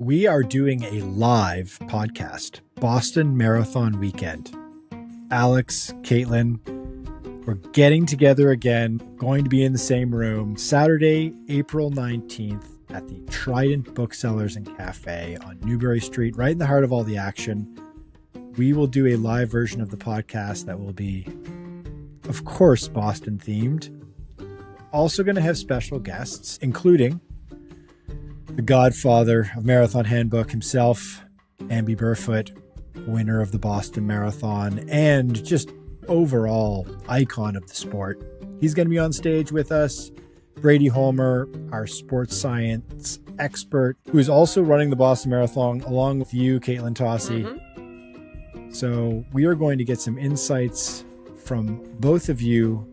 we are doing a live podcast, Boston Marathon Weekend. Alex, Katelyn, we're getting together again, going to be in the same room Saturday, April 19th at the Trident Booksellers and Cafe on Newbury Street, right in the heart of all the action. We will do a live version of the podcast that will be, of course, Boston themed. Also going to have special guests, including the godfather of Marathon Handbook himself, Amby Burfoot, winner of the Boston Marathon, and just overall icon of the sport. He's going to be on stage with us. Brady Holmer, our sports science expert, who is also running the Boston Marathon along with you, Katelyn Tossi. Mm-hmm. So we are going to get some insights from both of you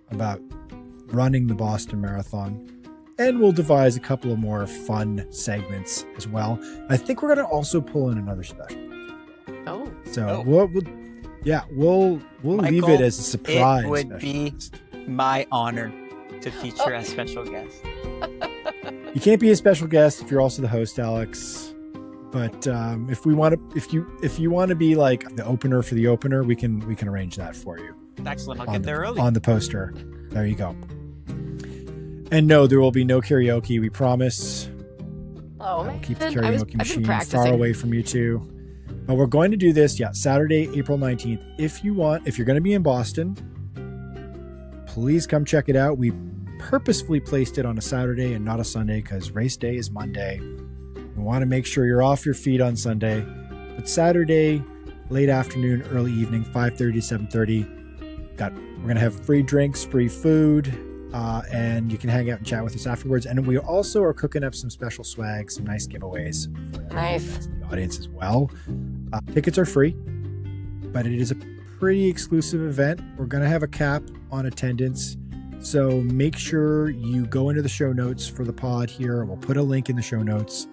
about running the Boston Marathon. And we'll devise a couple of more fun segments as well. I think we're going to also pull in another special. Oh. So we'll Michael, leave it as a surprise. It would be my honor to feature a special guest. You can't be a special guest if you're also the host, Alex. But if you want to be like the opener for the opener, we can arrange that for you. Excellent. I'll get there early. On the poster. There you go. And no, there will be no karaoke, we promise. Oh, we'll keep the karaoke machine far practicing. away from you two. But we're going to do this, Saturday, April 19th. If you're going to be in Boston, please come check it out. We purposefully placed it on a Saturday and not a Sunday because race day is Monday. We want to make sure you're off your feet on Sunday. But Saturday, late afternoon, early evening, 5:30 to 7:30. We're going to have free drinks, free food. And you can hang out and chat with us afterwards. And we also are cooking up some special swag, some nice giveaways for the audience as well. Tickets are free, but it is a pretty exclusive event. We're going to have a cap on attendance. So make sure you go into the show notes for the pod here. We'll put a link in the show notes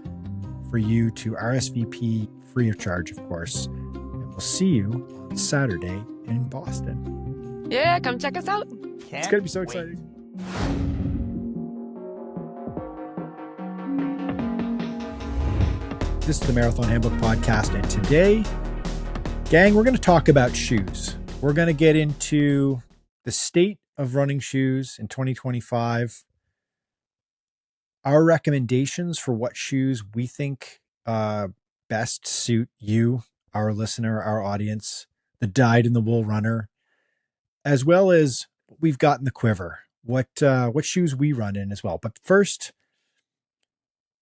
for you to RSVP free of charge, of course. And we'll see you on Saturday in Boston. Yeah, come check us out. It's going to be so exciting. This is the Marathon Handbook Podcast, and today, gang, we're going to talk about shoes. We're going to get into the state of running shoes in 2025, our recommendations for what shoes we think best suit you, our listener, our audience, the dyed-in-the-wool runner, as well as what we've got in the quiver. What shoes we run in as well. But first,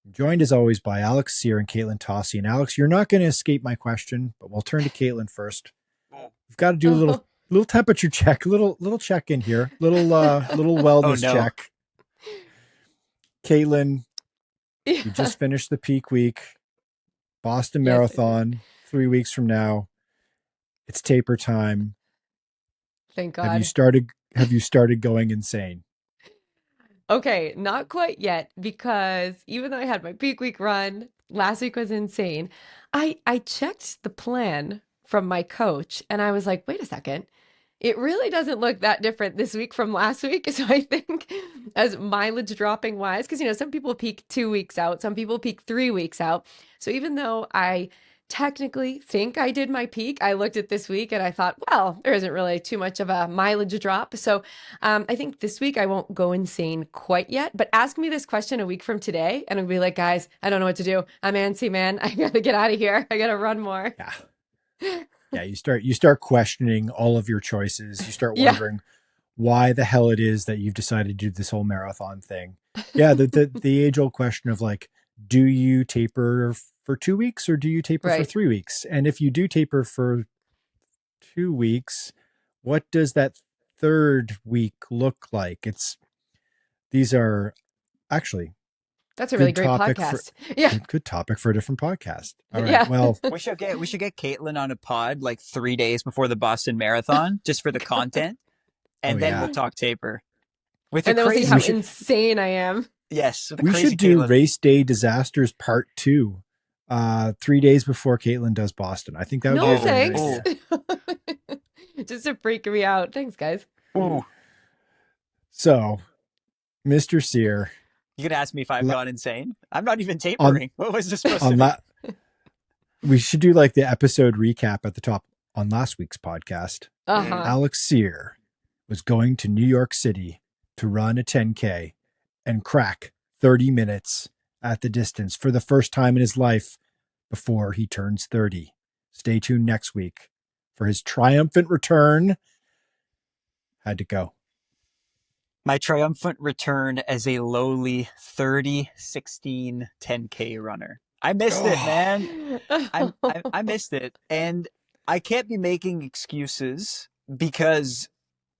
I'm joined as always by Alex Sear and Katelyn Tossi. And Alex, you're not going to escape my question, but we'll turn to Katelyn first. We've got to do a little temperature check, little check in here, little wellness check. Katelyn, you just finished the peak week, Boston Marathon, 3 weeks from now. It's taper time. Thank God. Have you started going insane? Okay, not quite yet, because even though I had my peak week run, last week was insane. I checked the plan from my coach and I was like, wait a second. It really doesn't look that different this week from last week. So I think as mileage dropping wise, because, some people peak 2 weeks out, some people peak 3 weeks out. So even though I technically think I did my peak, I looked at this week and I thought, well, there isn't really too much of a mileage drop. So I think this week I won't go insane quite yet, but ask me this question a week from today and I'll be like, guys, I don't know what to do. I'm antsy, man. I got to get out of here. I got to run more. Yeah. You start questioning all of your choices. You start wondering why the hell it is that you've decided to do this whole marathon thing. Yeah. The age old question of like, do you taper for 2 weeks or do you taper for 3 weeks? And if you do taper for 2 weeks, what does that third week look like? These are actually, that's a really great podcast. Good topic for a different podcast. All right. Yeah. Well, we should get Katelyn on a pod like 3 days before the Boston Marathon just for the content. And then we'll talk taper. And then we'll see how insane I am. Yes. We should do Race Day Disasters Part 2. 3 days before Katelyn does Boston. I think that would be thanks. Just to freak me out. Thanks, guys. Ooh. So, Mr. Sear, You could ask me if I've gone insane. I'm not even On, tapering. What was this supposed to on be? that, we should do like the episode recap at the top on last week's podcast. Uh-huh. Alex Sear was going to New York City to run a 10K and crack 30 minutes at the distance for the first time in his life before he turns 30. Stay tuned next week for his triumphant return. Had to go. My triumphant return as a lowly 30-16 10K runner. I missed it, man. I missed it. And I can't be making excuses because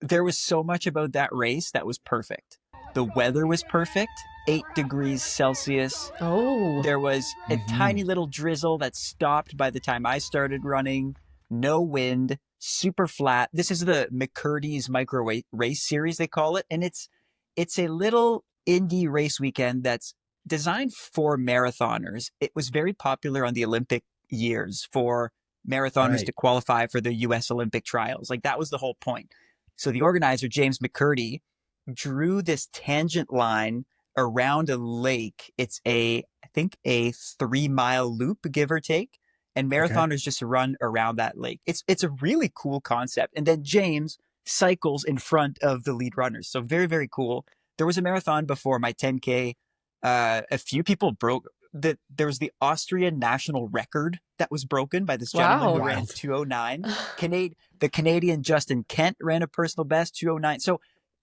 there was so much about that race that was perfect. The weather was perfect, 8 degrees Celsius. Oh. There was a tiny little drizzle that stopped by the time I started running. No wind, super flat. This is the McCurdy's Micro Race Series, they call it. And it's a little indie race weekend that's designed for marathoners. It was very popular on the Olympic years for marathoners to qualify for the U.S. Olympic trials. Like that was the whole point. So the organizer, James McCurdy, drew this tangent line around a lake. It's I think a 3-mile loop, give or take. And marathoners just run around that lake. It's a really cool concept. And then James cycles in front of the lead runners. So very, very cool. There was a marathon before my 10K. A few people broke there was the Austrian national record that was broken by this gentleman who ran 209. The Canadian Justin Kent ran a personal best, 209. So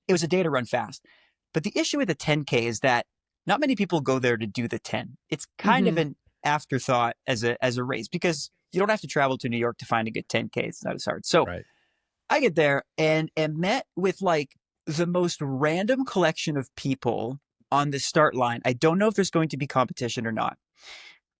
it was a day to run fast. But the issue with the 10K is that not many people go there to do the 10. It's kind of an afterthought as a race because you don't have to travel to New York to find a good 10K. It's not as hard. So I get there and met with like the most random collection of people on the start line. I don't know if there's going to be competition or not.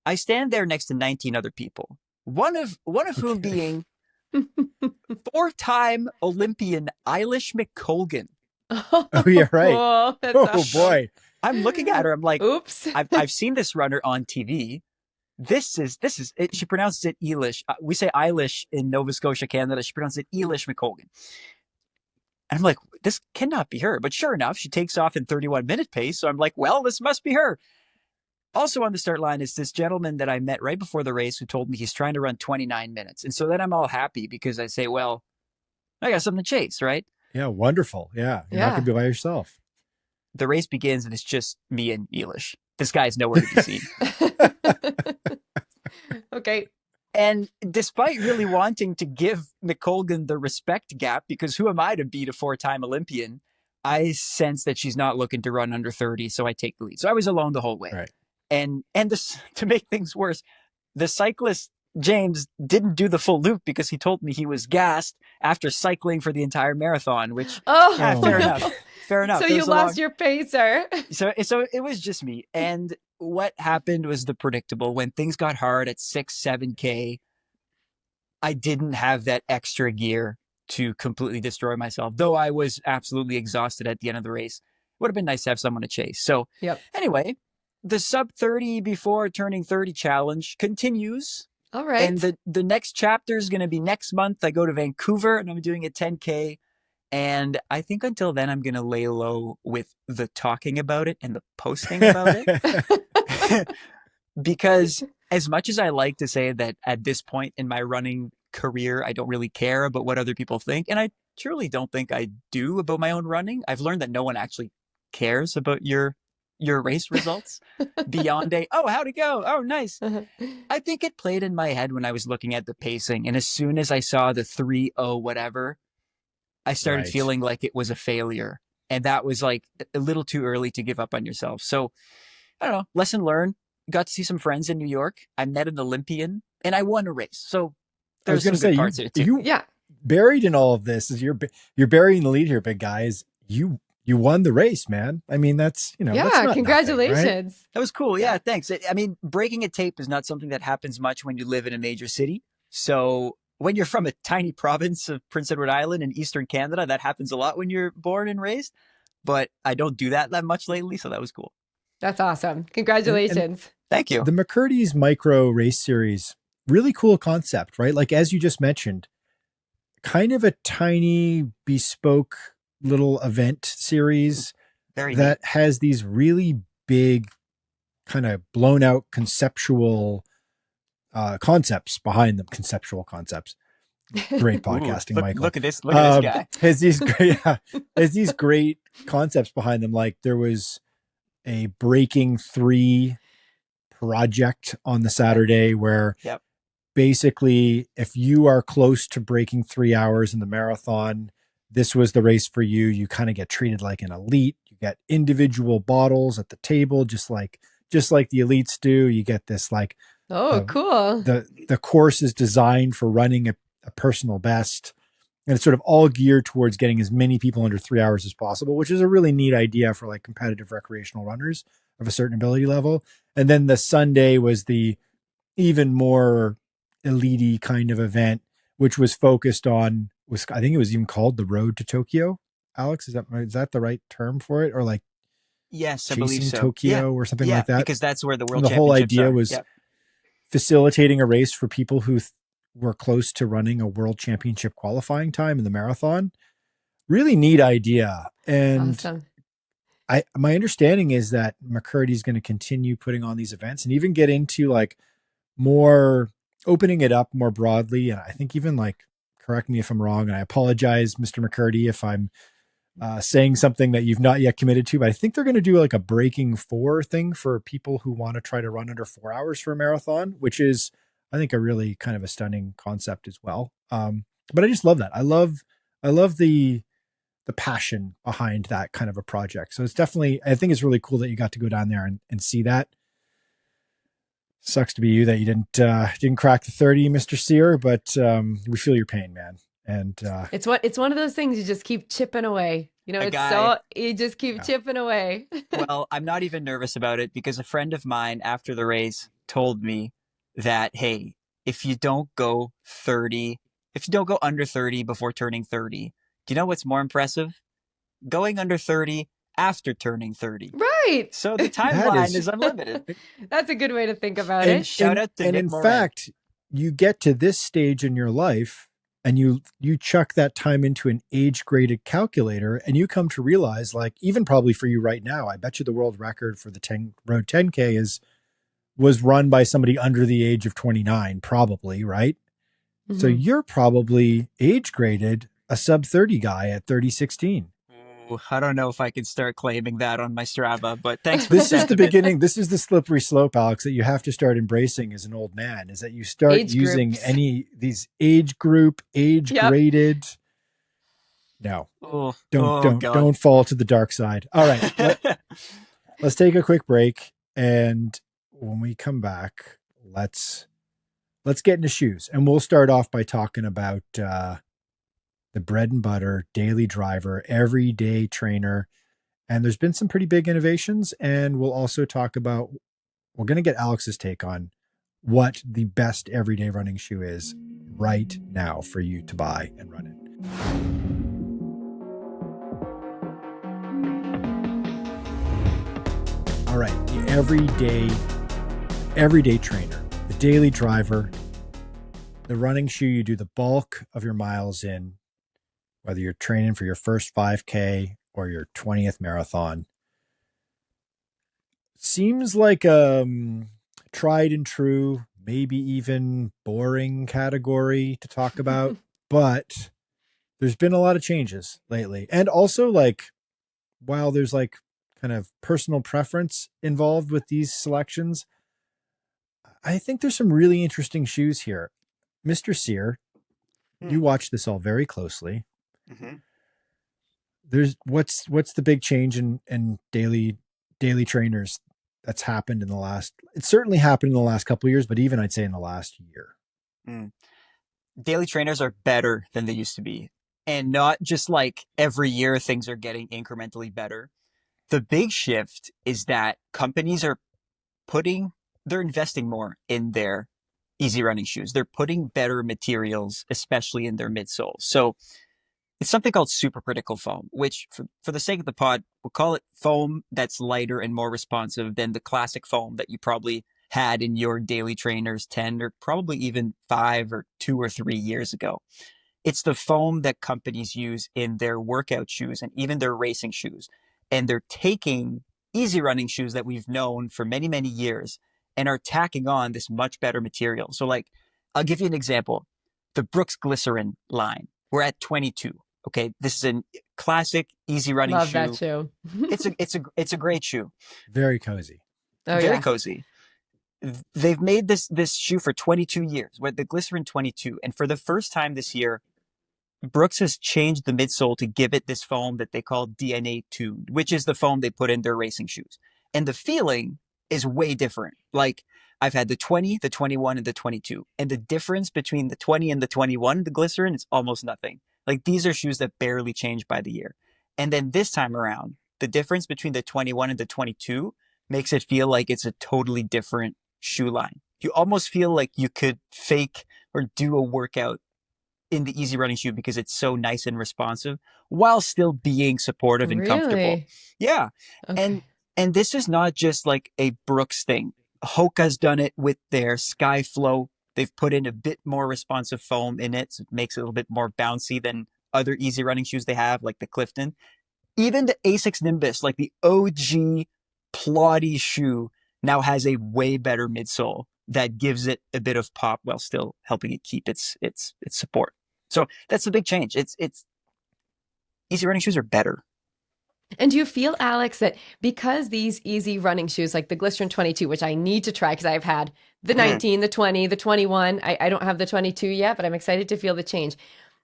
I stand there next to 19 other people. One of whom being 4-time Olympian Eilish McColgan. Oh, yeah, right. Oh, boy. I'm looking at her. I'm like, oops. I've seen this runner on TV. This is it. She pronounces it Eilish. We say Eilish in Nova Scotia, Canada. She pronounces it Eilish McColgan. And I'm like, this cannot be her. But sure enough, she takes off in 31-minute pace. So I'm like, well, this must be her. Also on the start line is this gentleman that I met right before the race who told me he's trying to run 29 minutes. And so then I'm all happy because I say, well, I got something to chase, right? Yeah, wonderful. Yeah, you're not going to be by yourself. The race begins and it's just me and Eilish. This guy's nowhere to be seen. Okay. And despite really wanting to give McColgan the respect gap, because who am I to beat a 4-time Olympian, I sense that she's not looking to run under 30, so I take the lead. So I was alone the whole way. Right. And this, to make things worse, the cyclist, James, didn't do the full loop because he told me he was gassed after cycling for the entire marathon, which, fair enough. Fair enough. So you lost your pacer. So it was just me. And what happened was the predictable. When things got hard at 6-7K, I didn't have that extra gear to completely destroy myself, though I was absolutely exhausted at the end of the race. It would have been nice to have someone to chase. So anyway, the sub 30 before turning 30 challenge continues. All right. And the next chapter is going to be next month. I go to Vancouver and I'm doing a 10K. And I think until then, I'm going to lay low with the talking about it and the posting about it. Because as much as I like to say that at this point in my running career, I don't really care about what other people think. And I truly don't think I do about my own running. I've learned that no one actually cares about your race results beyond how'd it go? Oh, nice. I think it played in my head when I was looking at the pacing. And as soon as I saw the 3:0 whatever, I started feeling like it was a failure. And that was like a little too early to give up on yourself. So I don't know, lesson learned. Got to see some friends in New York. I met an Olympian and I won a race. So there's some good parts of it too. Buried in all of this is you're burying the lead here, big guys. You won the race, man. I mean, that's, that's not congratulations. nothing, right? That was cool. Yeah, thanks. I mean, breaking a tape is not something that happens much when you live in a major city. So when you're from a tiny province of Prince Edward Island in Eastern Canada, that happens a lot when you're born and raised. But I don't do that much lately, so that was cool. That's awesome. Congratulations. And thank you. The McCurdy's Micro Race Series, really cool concept, right? Like, as you just mentioned, kind of a tiny bespoke little event series that has these really big kind of blown out conceptual concepts behind them. Conceptual concepts. Great podcasting, Michael. Look at this guy. Has these great concepts behind them. Like there was a breaking 3 project on the Saturday where basically if you are close to breaking 3 hours in the marathon, this was the race for you. You kind of get treated like an elite. You get individual bottles at the table, just like the elites do. You get this like, cool. The course is designed for running a personal best. And it's sort of all geared towards getting as many people under 3 hours as possible, which is a really neat idea for like competitive recreational runners of a certain ability level. And then the Sunday was the even more elite kind of event, which was focused on, I think it was even called the Road to Tokyo. Alex, is that the right term for it? Or like, yes, I believe so. Tokyo or something like that. Because that's where the world championships whole idea are. was facilitating a race for people who were close to running a world championship qualifying time in the marathon. Really neat idea. And awesome. My understanding is that McCurdy is going to continue putting on these events and even get into like more opening it up more broadly. And I think even like, correct me if I'm wrong, and I apologize, Mr. McCurdy, if I'm saying something that you've not yet committed to, but I think they're going to do like a breaking 4 thing for people who want to try to run under 4 hours for a marathon, which is, I think, a really kind of a stunning concept as well. But I just love that. I love the passion behind that kind of a project. So it's definitely, I think it's really cool that you got to go down there and see that. Sucks to be you that you didn't crack the 30, Mr. Sear, but we feel your pain, man. And it's one of those things you just keep chipping away. You just keep chipping away. Well, I'm not even nervous about it because a friend of mine after the race told me that, hey, if you don't go under 30 before turning 30, do you know what's more impressive? Going under 30 after turning 30. Right. So the timeline is unlimited. That's a good way to think about it. Shout out to Nick in Moran. fact, you get to this stage in your life and you chuck that time into an age-graded calculator and you come to realize, like, even probably for you right now, I bet you the world record for the Road 10K was run by somebody under the age of 29, probably, right? Mm-hmm. So you're probably age-graded a sub-30 guy at 30:16. I don't know if I can start claiming that on my Strava, but thanks for This is the beginning. This is the slippery slope, Alex, that you have to start embracing as an old man, is that you start using these age graded. No, don't fall to the dark side. All right. Let's take a quick break. And when we come back, let's get into shoes, and we'll start off by talking about, the bread and butter, daily driver, everyday trainer. And there's been some pretty big innovations. And we'll also talk about, we're going to get Alex's take on what the best everyday running shoe is right now for you to buy and run in. All right. The everyday trainer, the daily driver, the running shoe you do the bulk of your miles in, whether you're training for your first 5K or your 20th marathon. Seems like a tried and true, maybe even boring category to talk about, but there's been a lot of changes lately. And also, like, while there's like kind of personal preference involved with these selections, I think there's some really interesting shoes here. Mr. Sear, you watch this all very closely. Mm-hmm. There's what's the big change in daily trainers that's happened it's certainly happened in the last couple of years, but even I'd say in the last year. Daily trainers are better than they used to be, and not just like every year things are getting incrementally better. The big shift is that companies they're investing more in their easy running shoes. They're putting better materials, especially in their midsoles. So it's something called supercritical foam, which for the sake of the pod, we'll call it foam that's lighter and more responsive than the classic foam that you probably had in your daily trainers 10 or probably even 5 or 2 or 3 years ago. It's the foam that companies use in their workout shoes and even their racing shoes. And they're taking easy running shoes that we've known for many, many years and are tacking on this much better material. So like, I'll give you an example. The Brooks Glycerin line, we're at 22. Okay. This is a classic easy running Love shoe. that shoe. It's a great shoe. Very cozy. Oh, Very yeah. cozy. They've made this shoe for 22 years, with the Glycerin 22. And for the first time this year, Brooks has changed the midsole to give it this foam that they call DNA tuned, which is the foam they put in their racing shoes. And the feeling is way different. Like, I've had the 20, the 21, and the 22. And the difference between the 20 and the 21, the Glycerin, is almost nothing. Like, these are shoes that barely change by the year. And then this time around, the difference between the 21 and the 22 makes it feel like it's a totally different shoe line. You almost feel like you could fake or do a workout in the easy running shoe because it's so nice and responsive while still being supportive and comfortable. Really? Yeah. Okay. And this is not just like a Brooks thing. Hoka's done it with their Skyflow. They've put in a bit more responsive foam in it, so it makes it a little bit more bouncy than other easy running shoes they have, like the Clifton. Even the Asics Nimbus, like the OG plotty shoe, now has a way better midsole that gives it a bit of pop while still helping it keep its support. So that's a big change. It's easy running shoes are better. And do you feel, Alex, that because these easy running shoes, like the Glycerin 22, which I need to try because I've had the 19, the 20, the 21, I don't have the 22 yet, but I'm excited to feel the change.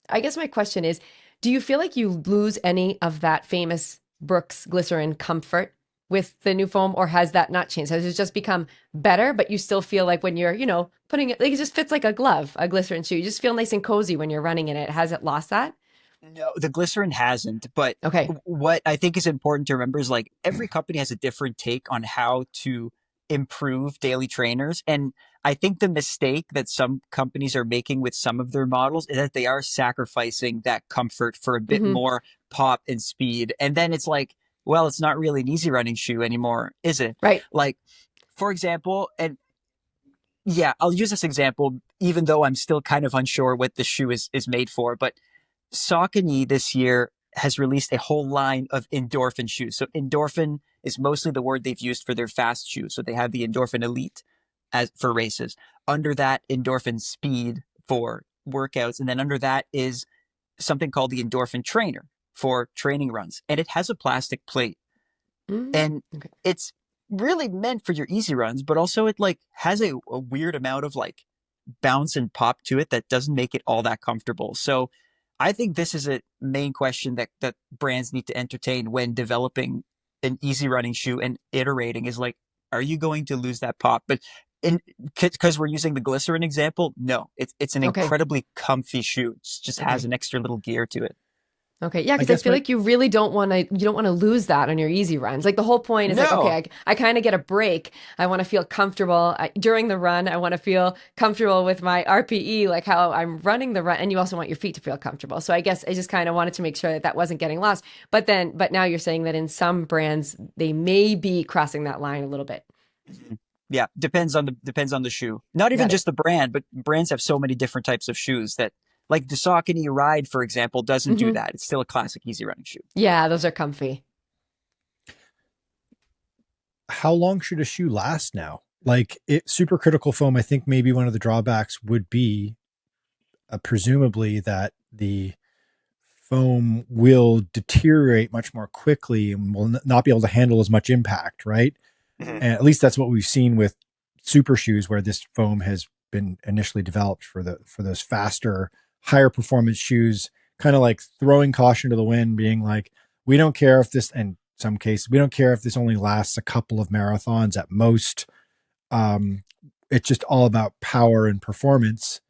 I guess my question is, do you feel like you lose any of that famous Brooks Glycerin comfort with the new foam, or has that not changed? Has it just become better, but you still feel like when you're, putting it, like it just fits like a glove, a Glycerin shoe. You just feel nice and cozy when you're running in it. Has it lost that? No, the Glycerin hasn't. But Okay. what I think is important to remember is like every company has a different take on how to improve daily trainers. And I think the mistake that some companies are making with some of their models is that they are sacrificing that comfort for a bit more pop and speed. And then it's like, well, it's not really an easy running shoe anymore, is it? Right. Like, for example, and yeah, I'll use this example, even though I'm still kind of unsure what the shoe is made for, but Saucony this year has released a whole line of endorphin shoes. So endorphin is mostly the word they've used for their fast shoes. So they have the endorphin elite as for races. Under that, endorphin speed for workouts. And then under that is something called the endorphin trainer for training runs. And it has a plastic plate. And it's really meant for your easy runs, but also it like has a weird amount of like bounce and pop to it that doesn't make it all that comfortable. So I think this is a main question that brands need to entertain when developing an easy running shoe and iterating is like, are you going to lose that pop? But because we're using the Glycerin example, no, it's an incredibly comfy shoe. It just has an extra little gear to it. Okay. Yeah. Because I feel like you really don't want to lose that on your easy runs. Like the whole point is like, okay, I kind of get a break. I want to feel comfortable during the run. I want to feel comfortable with my RPE, like how I'm running the run. And you also want your feet to feel comfortable. So I guess I just kind of wanted to make sure that wasn't getting lost. But now you're saying that in some brands, they may be crossing that line a little bit. Yeah. Depends on the shoe. Not even just the brand, but brands have so many different types of shoes that, like the Saucony Ride, for example, doesn't do that. It's still a classic easy running shoe. Yeah, those are comfy. How long should a shoe last now? Like supercritical foam, I think maybe one of the drawbacks would be presumably that the foam will deteriorate much more quickly and will not be able to handle as much impact, right? And at least that's what we've seen with super shoes, where this foam has been initially developed for those faster, higher performance shoes, kind of like throwing caution to the wind, being like, we don't care if this, in some cases, we don't care if this only lasts a couple of marathons at most. It's just all about power and performance.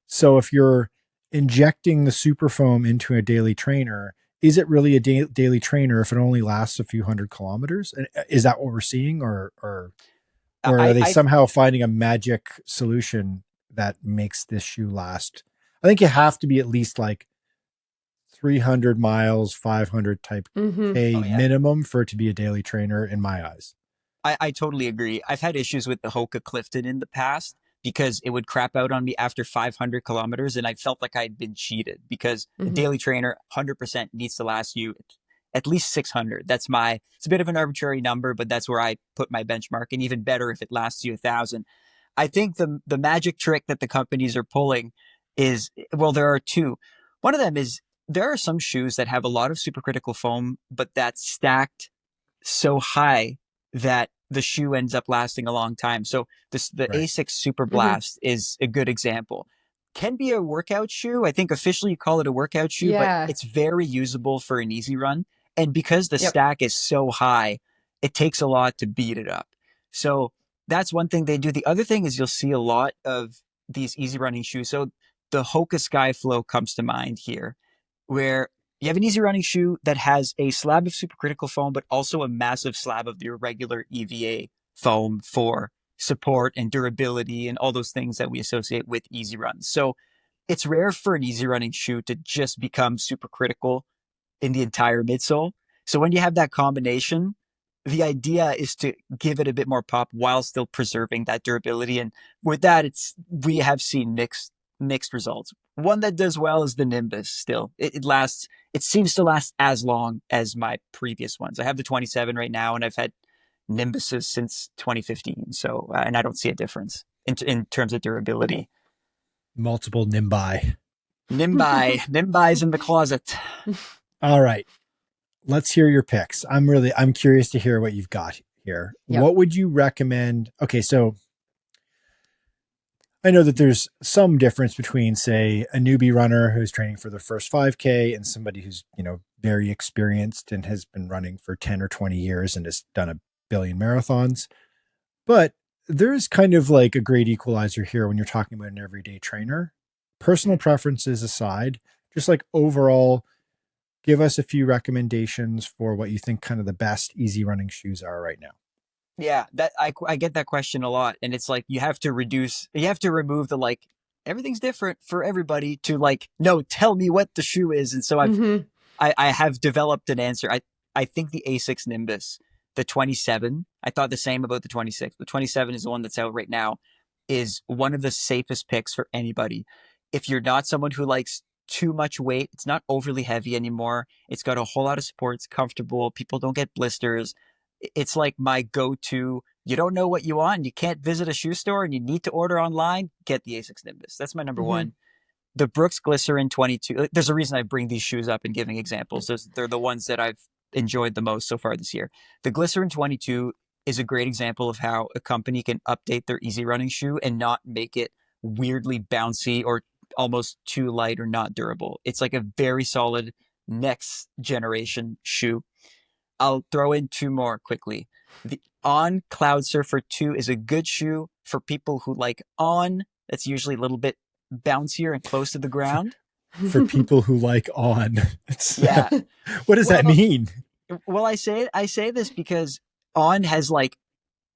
So if you're injecting the super foam into a daily trainer, is it really a daily trainer if it only lasts a few hundred kilometers? And is that what we're seeing, or are they somehow finding a magic solution that makes this shoe last? I think you have to be at least like 300 miles, 500 type K minimum for it to be a daily trainer in my eyes. I totally agree. I've had issues with the Hoka Clifton in the past because it would crap out on me after 500 kilometers. And I felt like I'd been cheated because a daily trainer 100% needs to last you at least 600. It's a bit of an arbitrary number, but that's where I put my benchmark, and even better if it lasts you 1,000. I think the magic trick that the companies are pulling is, well, there are two. One of them is there are some shoes that have a lot of supercritical foam, but that's stacked so high that the shoe ends up lasting a long time. So the Right. Asics Super Blast is a good example. Can be a workout shoe. I think officially you call it a workout shoe, but Yeah. it's very usable for an easy run. And because the Yep. stack is so high, it takes a lot to beat it up. So that's one thing they do. The other thing is you'll see a lot of these easy running shoes. So the Hoka Skyflow comes to mind here, where you have an easy running shoe that has a slab of supercritical foam, but also a massive slab of your regular EVA foam for support and durability and all those things that we associate with easy runs. So it's rare for an easy running shoe to just become supercritical in the entire midsole. So when you have that combination, the idea is to give it a bit more pop while still preserving that durability. And with that, we have seen mixed results. One that does well is the Nimbus still. It seems to last as long as my previous ones. I have the 27 right now, and I've had Nimbuses since 2015. So, and I don't see a difference in terms of durability. Multiple Nimbi. Nimbi's in the closet. All right. Let's hear your picks. I'm curious to hear what you've got here. Yep. What would you recommend? Okay, so I know that there's some difference between, say, a newbie runner who's training for their first 5K and somebody who's, very experienced and has been running for 10 or 20 years and has done a billion marathons. But there's kind of like a great equalizer here when you're talking about an everyday trainer. Personal preferences aside, just like overall, give us a few recommendations for what you think kind of the best easy running shoes are right now. Yeah, that I get that question a lot, and it's like you have to remove the like everything's different for everybody to like, no, tell me what the shoe is. And so I have developed an answer. I think the Asics Nimbus, the 27, I thought the same about the 26. The 27 is the one that's out right now, is one of the safest picks for anybody. If you're not someone who likes too much weight, it's not overly heavy anymore. It's got a whole lot of support. It's comfortable. People don't get blisters. It's like my go-to. You don't know what you want. You can't visit a shoe store and you need to order online. Get the Asics Nimbus. That's my number one. The Brooks Glycerin 22. There's a reason I bring these shoes up and giving examples. They're the ones that I've enjoyed the most so far this year. The Glycerin 22 is a great example of how a company can update their easy running shoe and not make it weirdly bouncy or almost too light or not durable. It's like a very solid next generation shoe. I'll throw in two more quickly. The On Cloud Surfer 2 is a good shoe for people who like On. That's usually a little bit bouncier and close to the ground. For people who like On. Yeah. What does that mean? Well, I say this because On has like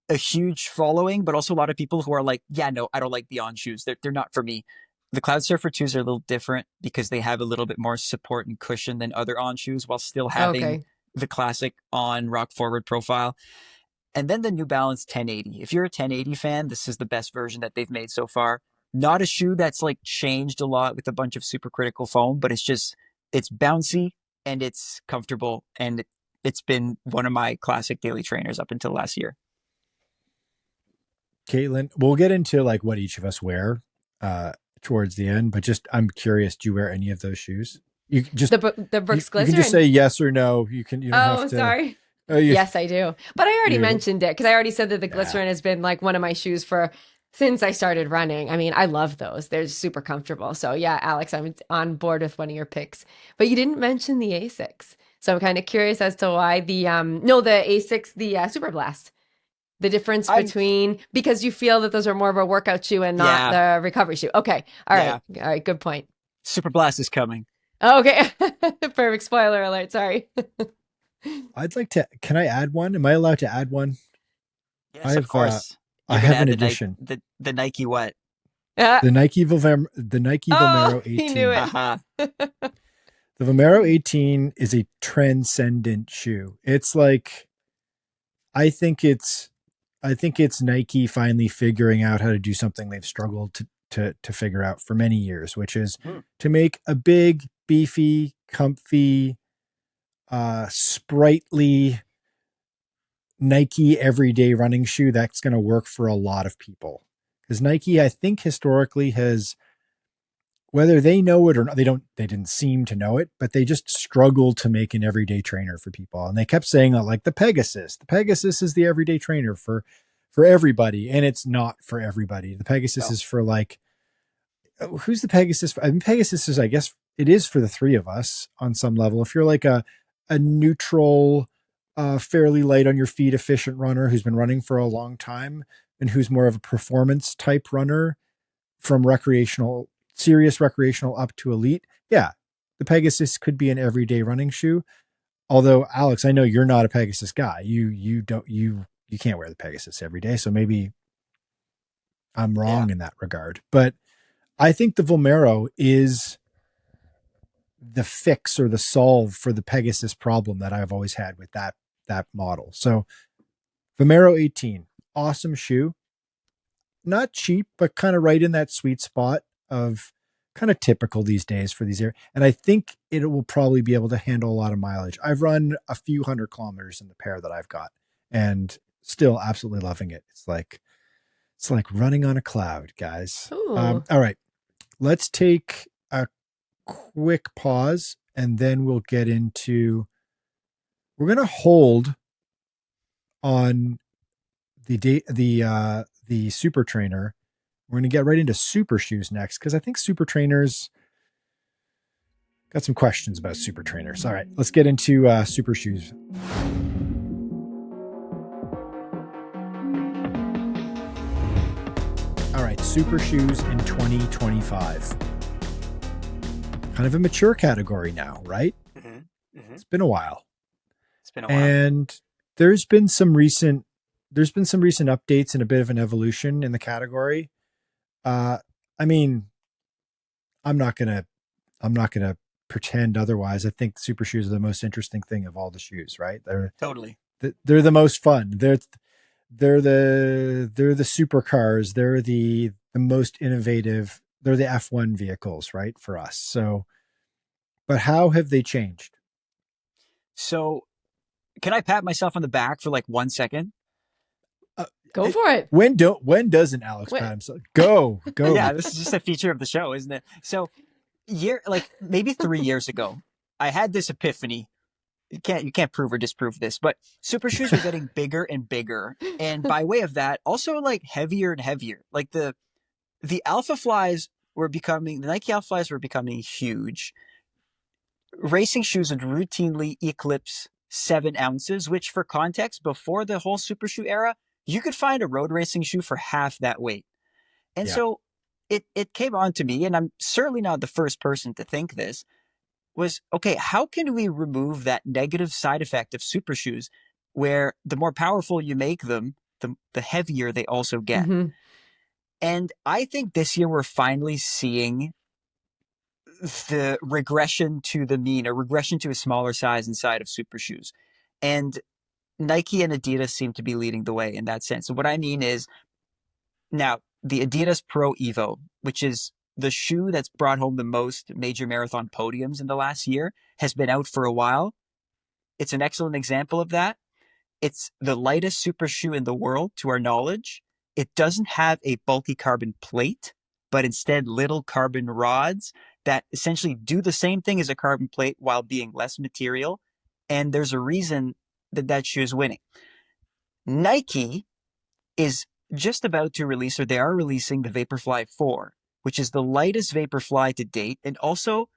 a huge following, but also a lot of people who are like, yeah, no, I don't like the On shoes. They're not for me. The Cloud Surfer 2s are a little different because they have a little bit more support and cushion than other On shoes while still having the classic On rock forward profile. And then the New Balance 1080. If you're a 1080 fan, this is the best version that they've made so far. Not a shoe that's like changed a lot with a bunch of supercritical foam, but it's bouncy and it's comfortable. And it's been one of my classic daily trainers up until last year. Katelyn, we'll get into like what each of us wear towards the end, but just I'm curious, do you wear any of those shoes? You just the Brooks Glycerin. You can just say yes or no. You don't have to. Sorry. Yes, I do. But I already mentioned it because I already said that the Glycerin has been like one of my shoes since I started running. I mean, I love those. They're super comfortable. So yeah, Alex, I'm on board with one of your picks. But you didn't mention the Asics. So I'm kind of curious as to why the Asics, the Super Blast. The difference between, because you feel that those are more of a workout shoe and not the recovery shoe. Okay. All right. Good point. Super Blast is coming. Okay. Perfect. Spoiler alert. Sorry. Can I add one? Am I allowed to add one? Yes, of course. I have an addition. The Nike what? The Nike Vomero 18. He knew it. The Vomero 18 is a transcendent shoe. It's like, I think it's Nike finally figuring out how to do something they've struggled to figure out for many years, which is to make a big, beefy, comfy, sprightly Nike everyday running shoe that's going to work for a lot of people. Because Nike, I think historically has, whether they know it or not, they didn't seem to know it, but they just struggled to make an everyday trainer for people. And they kept saying like the Pegasus is the everyday trainer for everybody. And it's not for everybody. The Pegasus is for like, who's the Pegasus for? I mean, Pegasus is, I guess it is for the three of us on some level. If you're like a neutral, fairly light on your feet, efficient runner who's been running for a long time and who's more of a performance type runner from serious recreational up to elite. Yeah. The Pegasus could be an everyday running shoe. Although Alex, I know you're not a Pegasus guy. You can't wear the Pegasus every day. So maybe I'm wrong in that regard, but I think the Vomero is the fix or the solve for the Pegasus problem that I've always had with that model. So Vomero 18, awesome shoe. Not cheap, but kind of right in that sweet spot of kind of typical these days for these areas. And I think it will probably be able to handle a lot of mileage. I've run a few 100 kilometers in the pair that I've got and still absolutely loving it. It's like running on a cloud, guys. All right. Let's take a quick pause and then we'll get into, we're going to hold on the super trainer. We're going to get right into super shoes next, because I think super trainers got some questions about super trainers. All right, let's get into super shoes. All right, super shoes in 2025. Kind of a mature category now, right? Mm-hmm. Mm-hmm. It's been a while. And there's been some recent updates and a bit of an evolution in the category. I mean, I'm not gonna pretend otherwise. I think super shoes are the most interesting thing of all the shoes, right? They're the most fun. They're the supercars. They're the most innovative. They're the F1 vehicles, right? For us. So, but how have they changed? So can I pat myself on the back for like 1 second? Go for it. When doesn't Alex pat himself? Go. Yeah, this is just a feature of the show, isn't it? So maybe 3 years ago, I had this epiphany. You can't prove or disprove this, but super shoes are getting bigger and bigger. And by way of that, also like heavier and heavier. Like the Alpha Flies the Nike Alpha Flies were becoming huge. Racing shoes would routinely eclipse 7 ounces, which for context, before the whole super shoe era, you could find a road racing shoe for half that weight. And so it came on to me, and I'm certainly not the first person to think this, was, okay, how can we remove that negative side effect of super shoes where the more powerful you make them, the heavier they also get? Mm-hmm. And I think this year we're finally seeing the regression to the mean, or regression to a smaller size inside of super shoes. And Nike and Adidas seem to be leading the way in that sense. So what I mean is, now the Adidas Pro Evo, which is the shoe that's brought home the most major marathon podiums in the last year, has been out for a while. It's an excellent example of that. It's the lightest super shoe in the world, to our knowledge. It doesn't have a bulky carbon plate, but instead little carbon rods that essentially do the same thing as a carbon plate while being less material. And there's a reason that shoe is winning. Nike is just about to release, or they are releasing, the Vaporfly 4, which is the lightest Vaporfly to date, and also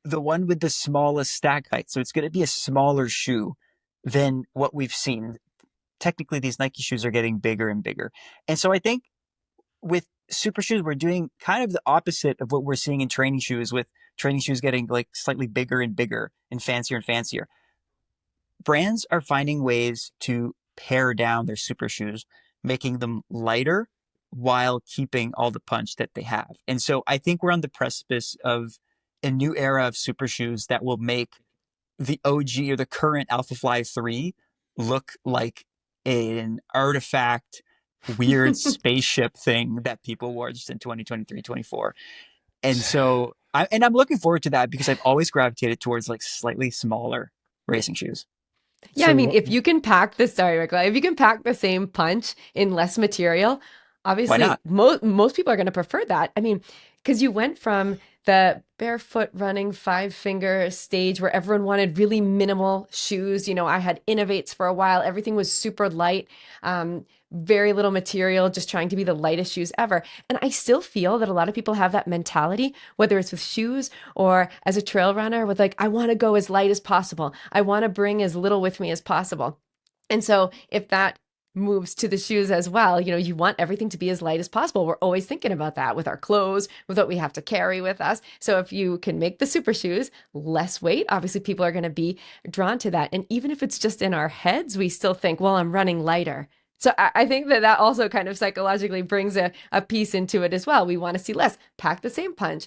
the one with the smallest stack height. So it's going to be a smaller shoe than what we've seen. Technically, these Nike shoes are getting bigger and bigger. And so I think with super shoes, we're doing kind of the opposite of what we're seeing in training shoes, with training shoes getting like slightly bigger and bigger and fancier. Brands are finding ways to pare down their super shoes, making them lighter while keeping all the punch that they have. And so I think we're on the precipice of a new era of super shoes that will make the OG, or the current Alpha Fly 3, look like an artifact, weird spaceship thing that people wore just in 2023, 24. And so I'm looking forward to that, because I've always gravitated towards like slightly smaller racing shoes. Yeah, I So mean, if you can pack the sorry, Michael, if you can pack the same punch in less material, Why obviously not? most people are going to prefer that. I mean, because you went from the barefoot running five finger stage where everyone wanted really minimal shoes. You know, I had Innovates for a while. Everything was super light, very little material, just trying to be the lightest shoes ever. And I still feel that a lot of people have that mentality, whether it's with shoes or as a trail runner, with like, I want to go as light as possible. I want to bring as little with me as possible. And so if that moves to the shoes as well, you know, you want everything to be as light as possible. We're always thinking about that with our clothes, with what we have to carry with us. So if you can make the super shoes less weight, obviously people are going to be drawn to that. And even if it's just in our heads, we still think, well, I'm running lighter. So I think that that also kind of psychologically brings a piece into it as well. We want to see less, pack the same punch,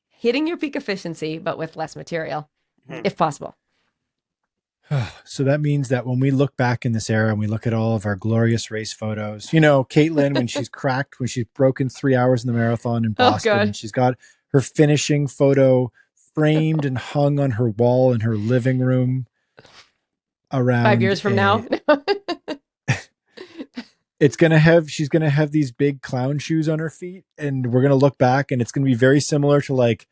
hitting your peak efficiency, but with less material, if possible. So that means that when we look back in this era and we look at all of our glorious race photos, you know, Katelyn, when she's cracked, when she's broken 3 hours in the marathon in Boston, and she's got her finishing photo framed and hung on her wall in her living room around 5 years from now. She's going to have these big clown shoes on her feet, and we're going to look back and it's going to be very similar to like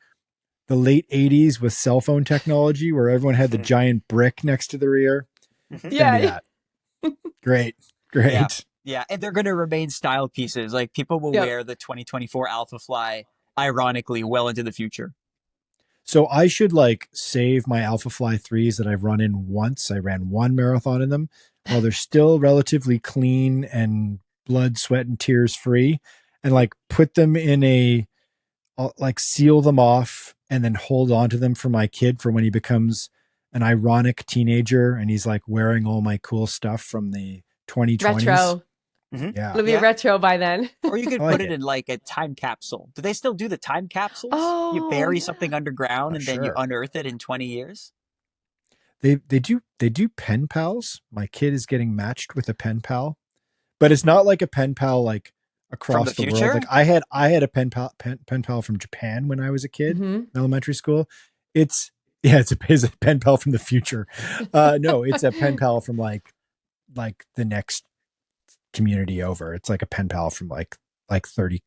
the late 80s with cell phone technology where everyone had the giant brick next to their ear. Yeah. Great. Yeah. And they're going to remain style pieces. Like people will wear the 2024 Alpha Fly, ironically, well into the future. So I should like save my Alpha Fly 3s that I've run in once. I ran one marathon in them while they're still relatively clean and blood, sweat, and tears free, and like put them in like seal them off and then hold on to them for my kid for when he becomes an ironic teenager and he's like wearing all my cool stuff from the 2020s. Retro. Yeah. It'll be retro by then. Or you could put it in like a time capsule. Do they still do the time capsules? Oh, you bury something underground and then you sure. unearth it in 20 years? They do pen pals. My kid is getting matched with a pen pal, but it's not like a pen pal like across the world. Like I had a pen pal from Japan when I was a kid in elementary school. It's a pen pal from the future. No, it's a pen pal from like the next community over. It's like a pen pal from like 30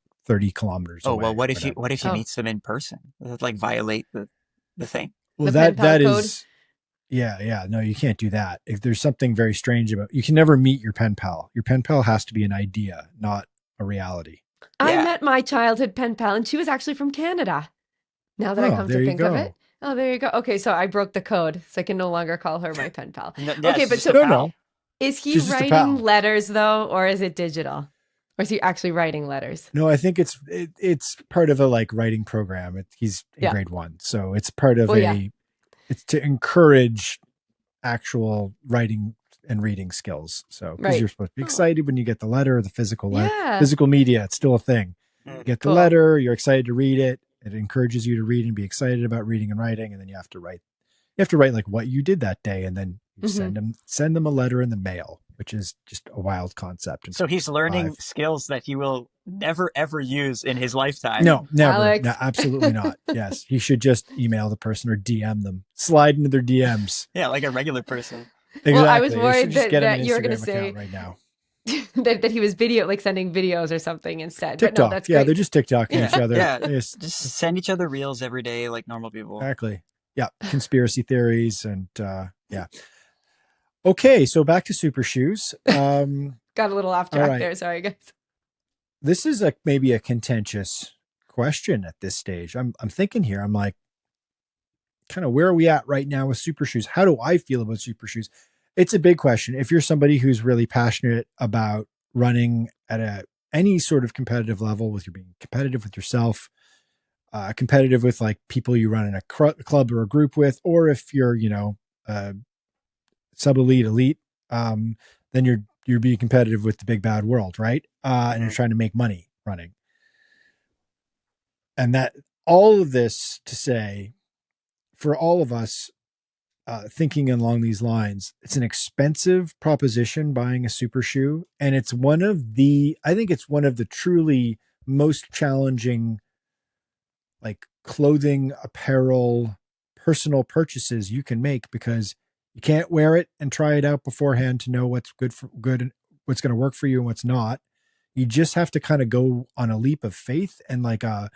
kilometers away. Well, what if you meet them in person? Does it like violate the thing? Well, that is yeah. No, you can't do that. If there's something very strange about, you can never meet your pen pal. Your pen pal has to be an idea, not a reality. I met my childhood pen pal and she was actually from Canada. Now that I come to think of it. Oh, there you go. Okay, so I broke the code, so I can no longer call her my pen pal. Okay, but so no. Is he writing letters though, or is it digital? Or is he actually writing letters? No, I think it's part of a like writing program. He's in grade 1, so it's part of it's to encourage actual writing and reading skills. So because you're supposed to be excited when you get the letter, the physical physical media, it's still a thing. You get the letter, you're excited to read it. It encourages you to read and be excited about reading and writing, and then you have to write like what you did that day, and then you send them a letter in the mail, which is just a wild concept. And so he's learning skills that he will never ever use in his lifetime. No, never. Alex. No, absolutely not. Yes, he should just email the person or DM them, slide into their DMs. Yeah, like a regular person. Exactly. Well, I was worried that you were going to say right now that he was sending videos or something instead. TikTok. But no, that's great. They're just TikToking each other. Yeah, just send each other reels every day like normal people. Exactly. Yeah, conspiracy theories and yeah. Okay, so back to super shoes. Got a little off track there. Sorry, guys. This is maybe a contentious question at this stage. I'm thinking here. I'm like, kind of where are we at right now with super shoes? How do I feel about super shoes? It's a big question. If you're somebody who's really passionate about running at any sort of competitive level, with you being competitive with yourself, competitive with like people you run in a club or a group with, or if you're, elite, then you're being competitive with the big bad world, right? And you're trying to make money running. And that all of this to say, for all of us thinking along these lines, it's an expensive proposition buying a super shoe. And it's I think it's one of the truly most challenging, like clothing, apparel, personal purchases you can make, because You can't wear it and try it out beforehand to know what's good and what's going to work for you and what's not. You just have to kind of go on a leap of faith and like a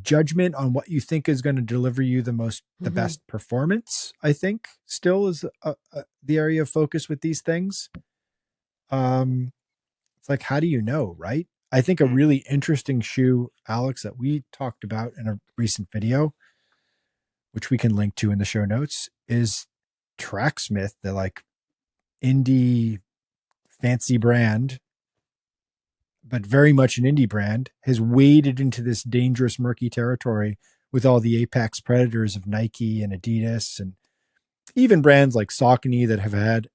judgment on what you think is going to deliver you the best performance. I think still is the area of focus with these things. It's like, how do you know, right? I think a really interesting shoe, Alex, that we talked about in a recent video, which we can link to in the show notes, is Tracksmith, the like indie fancy brand, but very much an indie brand, has waded into this dangerous, murky territory with all the apex predators of Nike and Adidas, and even brands like Saucony that have had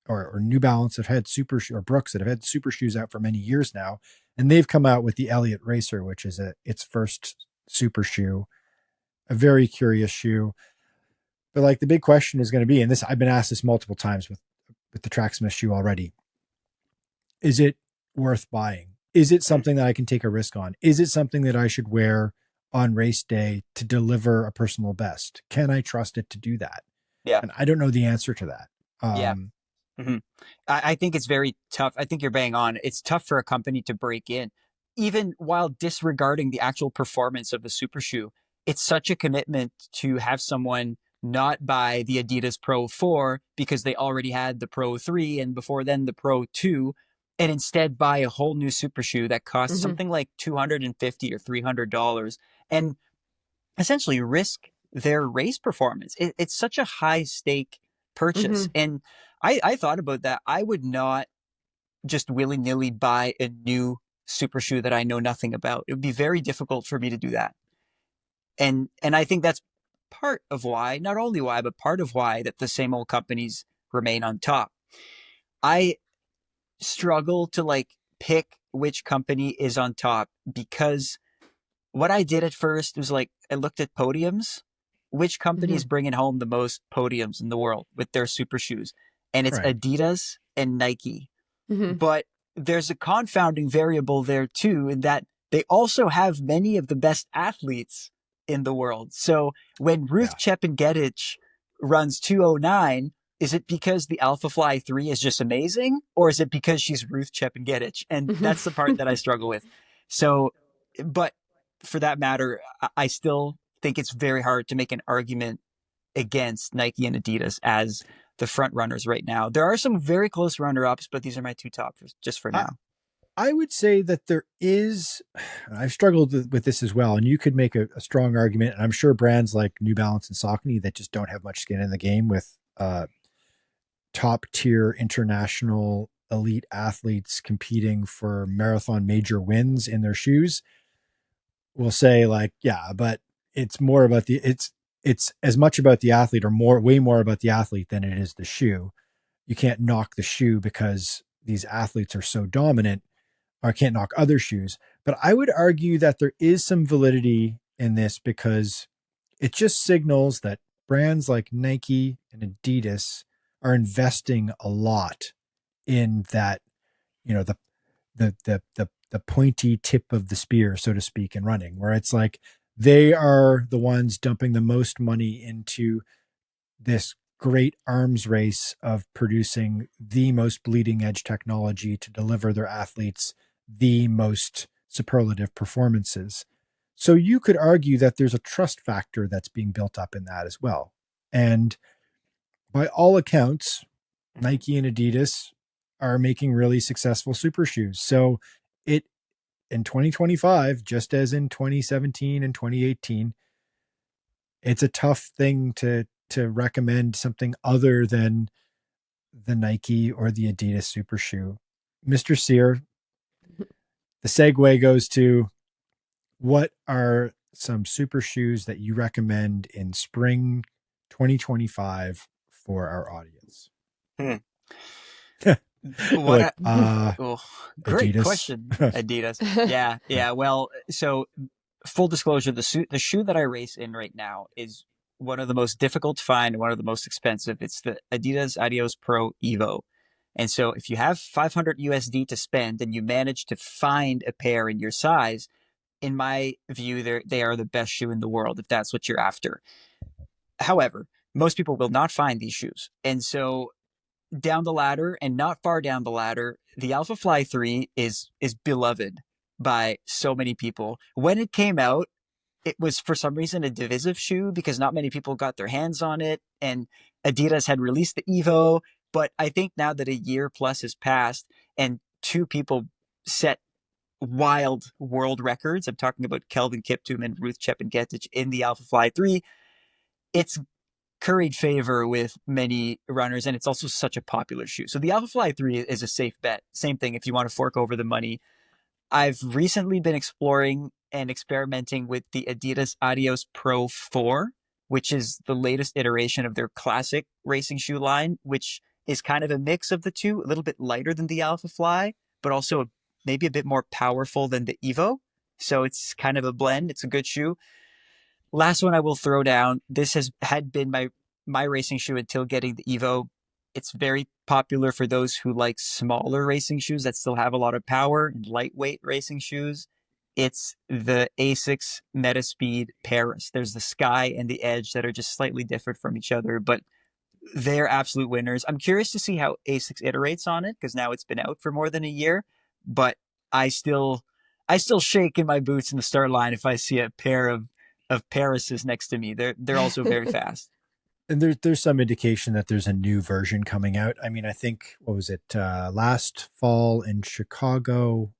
or New Balance have had or Brooks that have had super shoes out for many years now. And they've come out with the Elliott Racer, which is its first super shoe, a very curious shoe. But like the big question is going to be, and this, I've been asked this multiple times with the Tracksmith shoe already. Is it worth buying? Is it something that I can take a risk on? Is it something that I should wear on race day to deliver a personal best? Can I trust it to do that? Yeah. And I don't know the answer to that. Yeah. I think it's very tough. I think you're bang on. It's tough for a company to break in, even while disregarding the actual performance of the super shoe. It's such a commitment to have someone not buy the Adidas Pro 4 because they already had the Pro 3 and before then the Pro 2, and instead buy a whole new super shoe that costs something like $250 or $300 and essentially risk their race performance. It's such a high stake purchase. And I thought about that. I would not just willy-nilly buy a new super shoe that I know nothing about. It would be very difficult for me to do that. And I think that's part of why, not only why, but part of why that the same old companies remain on top. I struggle to like pick which company is on top because what I did at first was like, I looked at podiums, which company is bringing home the most podiums in the world with their super shoes. And it's Right. Adidas and Nike. But there's a confounding variable there too, in that they also have many of the best athletes in the world. So when Ruth Chepngetich runs 209, is it because the Alpha Fly 3 is just amazing? Or is it because she's Ruth Chepngetich? And that's the part that I struggle with. So, but for that matter, I still think it's very hard to make an argument against Nike and Adidas as the front runners right now. There are some very close runner-ups, but these are my two top just for now. I would say that there is, I've struggled with this as well, and you could make a strong argument, and I'm sure brands like New Balance and Saucony that just don't have much skin in the game with top tier international elite athletes competing for marathon major wins in their shoes will say like, yeah, but it's more about it's as much about the athlete or way more about the athlete than it is the shoe. You can't knock the shoe because these athletes are so dominant, or can't knock other shoes. But I would argue that there is some validity in this because it just signals that brands like Nike and Adidas are investing a lot in that, the pointy tip of the spear, so to speak, in running, where it's like they are the ones dumping the most money into this great arms race of producing the most bleeding edge technology to deliver their athletes the most superlative performances. So you could argue that there's a trust factor that's being built up in that as well. And by all accounts, Nike and Adidas are making really successful super shoes. So in 2025, just as in 2017 and 2018, it's a tough thing to recommend something other than the Nike or the Adidas super shoe. Mr. Sear, the segue goes to, what are some super shoes that you recommend in spring 2025 for our audience? Great Adidas. question, Adidas. Yeah. Well, so full disclosure, the shoe that I race in right now is one of the most difficult to find, one of the most expensive. It's the Adidas Adios Pro Evo. And so if you have 500 USD to spend and you manage to find a pair in your size, in my view, they are the best shoe in the world if that's what you're after. However, most people will not find these shoes. And so down the ladder and not far down the ladder, the Alpha Fly 3 is beloved by so many people. When it came out, it was for some reason a divisive shoe because not many people got their hands on it, and Adidas had released the Evo. But I think now that a year plus has passed and two people set wild world records, I'm talking about Kelvin Kiptum and Ruth Chepngetich in the Alpha Fly 3, it's curried favor with many runners, and it's also such a popular shoe. So the Alpha Fly 3 is a safe bet. Same thing if you want to fork over the money. I've recently been exploring and experimenting with the Adidas Adios Pro 4, which is the latest iteration of their classic racing shoe line, which is kind of a mix of the two, a little bit lighter than the Alpha Fly, but also maybe a bit more powerful than the Evo. So it's kind of a blend. It's a good shoe. Last one I will throw down. This had been my racing shoe until getting the Evo. It's very popular for those who like smaller racing shoes that still have a lot of power and lightweight racing shoes. It's the Asics Metaspeed Paris. There's the Sky and the Edge that are just slightly different from each other, but they're absolute winners. I'm curious to see how Asics iterates on it because now it's been out for more than a year, but I still shake in my boots in the start line if I see a pair of Parises next to me. They're also very fast. And there's some indication that there's a new version coming out. I mean, I think, what was it, last fall in Chicago,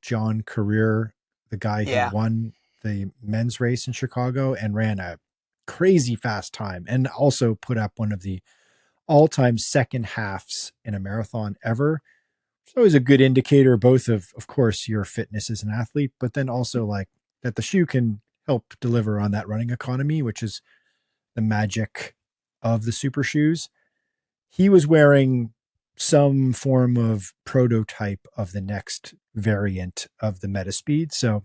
John Career, the guy who won the men's race in Chicago and ran a crazy fast time and also put up one of the all-time second halves in a marathon ever. It's always a good indicator, both of course, your fitness as an athlete, but then also like that the shoe can help deliver on that running economy, which is the magic of the super shoes. He was wearing some form of prototype of the next variant of the Metaspeed. So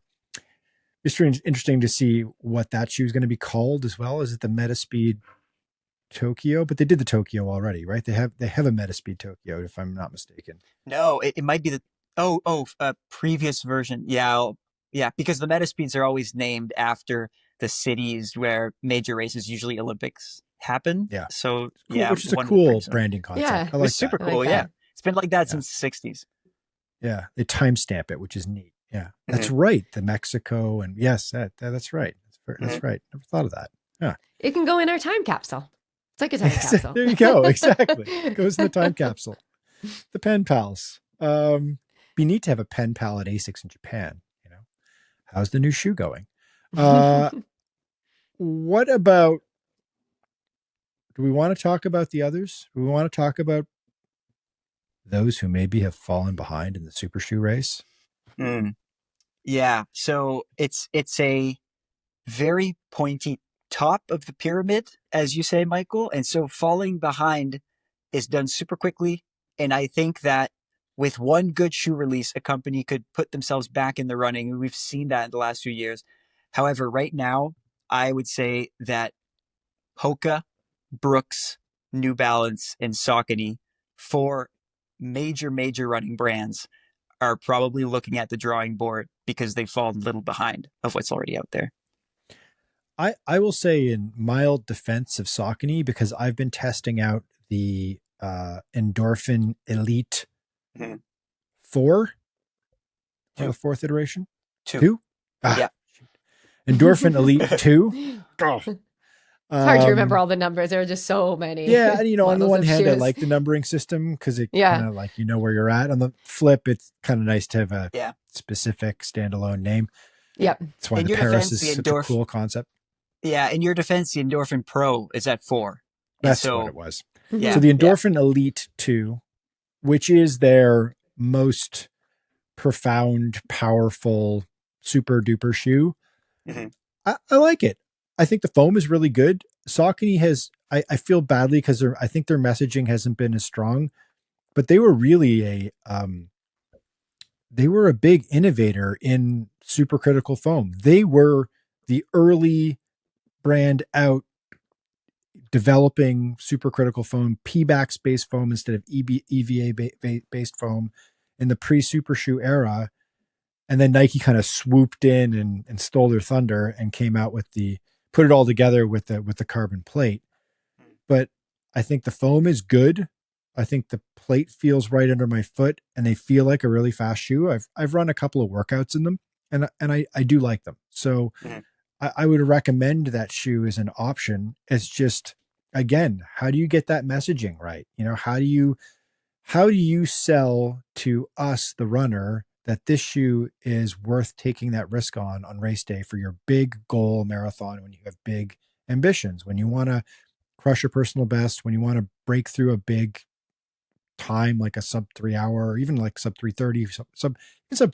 it's interesting to see what that shoe is going to be called as well. Is it the Metaspeed Tokyo? But they did the Tokyo already, right? They have a Metaspeed Tokyo, if I'm not mistaken. No, it might be the previous version. Yeah, because the Metaspeeds are always named after the cities where major races, usually Olympics, happen. Yeah. So cool, yeah, which is a cool branding concept. Yeah, I like it's super that. cool. I like Yeah, that. it's been like that since the 60s. Yeah, they timestamp it, which is neat. Yeah, that's right. The Mexico and yes, that's right. That's right. Never thought of that. Yeah, It can go in our time capsule. It's like a time capsule. There you go. Exactly. It goes in the time capsule. The pen pals. Be neat to have a pen pal at Asics in Japan. You know, how's the new shoe going? What about? Do we want to talk about the others? Do we want to talk about those who maybe have fallen behind in the super shoe race? Yeah. So it's a very pointy top of the pyramid, as you say, Michael. And so falling behind is done super quickly. And I think that with one good shoe release, a company could put themselves back in the running. We've seen that in the last few years. However, right now, I would say that Hoka, Brooks, New Balance, and Saucony, four major running brands, are probably looking at the drawing board because they've fallen a little behind of what's already out there. I will say in mild defense of Saucony, because I've been testing out the Endorphin Elite 4, the fourth iteration. Two? Yeah. Endorphin Elite 2. It's hard to remember all the numbers. There are just so many. Yeah, and on the one hand, shoes. I like the numbering system because it kind of like where you're at. On the flip, it's kind of nice to have a specific standalone name. Yep. That's why the Paris is such a cool concept. Yeah, in your defense, the Endorphin Pro is at 4. That's what it was. Yeah. So the Endorphin Elite 2, which is their most profound, powerful, super duper shoe. I like it. I think the foam is really good. Saucony has, I feel badly because I think their messaging hasn't been as strong, but they were really a big innovator in supercritical foam. They were the early brand out developing supercritical foam, P-Bax based foam instead of EVA based foam in the pre-super shoe era. And then Nike kind of swooped in and stole their thunder and came out with put it all together with the carbon plate. but I think the foam is good. I think the plate feels right under my foot, and they feel like a really fast shoe. I've run a couple of workouts in them, and I do like them. So I would recommend that shoe as an option. It's just, again, how do you get that messaging right? How do you sell to us, the runner, that this shoe is worth taking that risk on race day for your big goal marathon, when you have big ambitions, when you want to crush your personal best, when you want to break through a big time, like a sub 3 hour, or even like sub 3:30, sub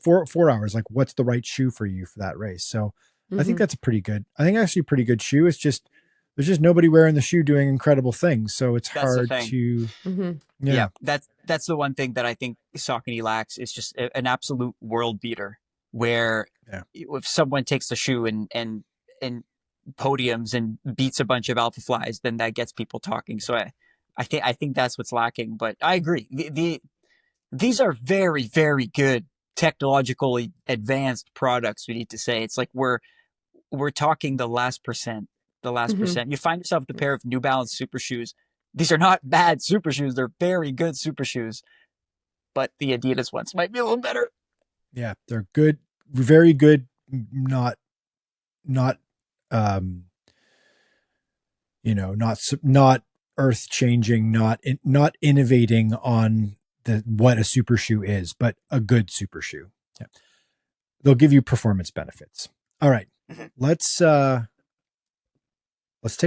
4 hours. Like, what's the right shoe for you for that race? So I think that's actually a pretty good shoe. It's just, there's just nobody wearing the shoe doing incredible things. So it's hard to, yeah, that's the one thing that I think Saucony lacks, is just an absolute world beater, where if someone takes the shoe and podiums and beats a bunch of alpha flies, then that gets people talking. So I think that's what's lacking. But I agree. These are very, very good technologically advanced products. We need to say, it's like we're talking the last percent. You find yourself with a pair of New Balance super shoes. These are not bad super shoes. They're very good super shoes, but the Adidas ones might be a little better. Yeah, they're good, very good. Not earth changing, not innovating on what a super shoe is, but a good super shoe. Yeah. They'll give you performance benefits. All right. Let's take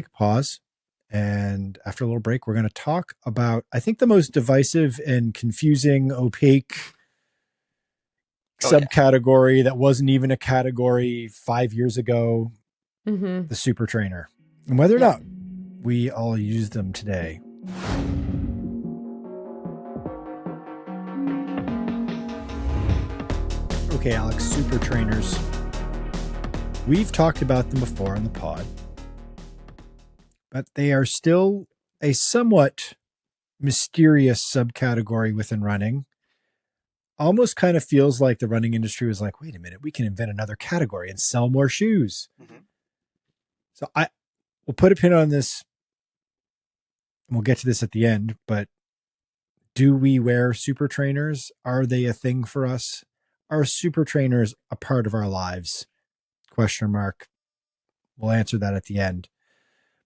a pause. And after a little break, we're going to talk about, I think, the most divisive and confusing, opaque subcategory that wasn't even a category 5 years ago, the super trainer, and whether or not we all use them today. Okay, Alex, super trainers. We've talked about them before on the pod, but they are still a somewhat mysterious subcategory within running. Almost kind of feels like the running industry was like, wait a minute, we can invent another category and sell more shoes. So we'll put a pin on this, and we'll get to this at the end, but do we wear super trainers? Are they a thing for us? Are super trainers a part of our lives? Question mark. We'll answer that at the end.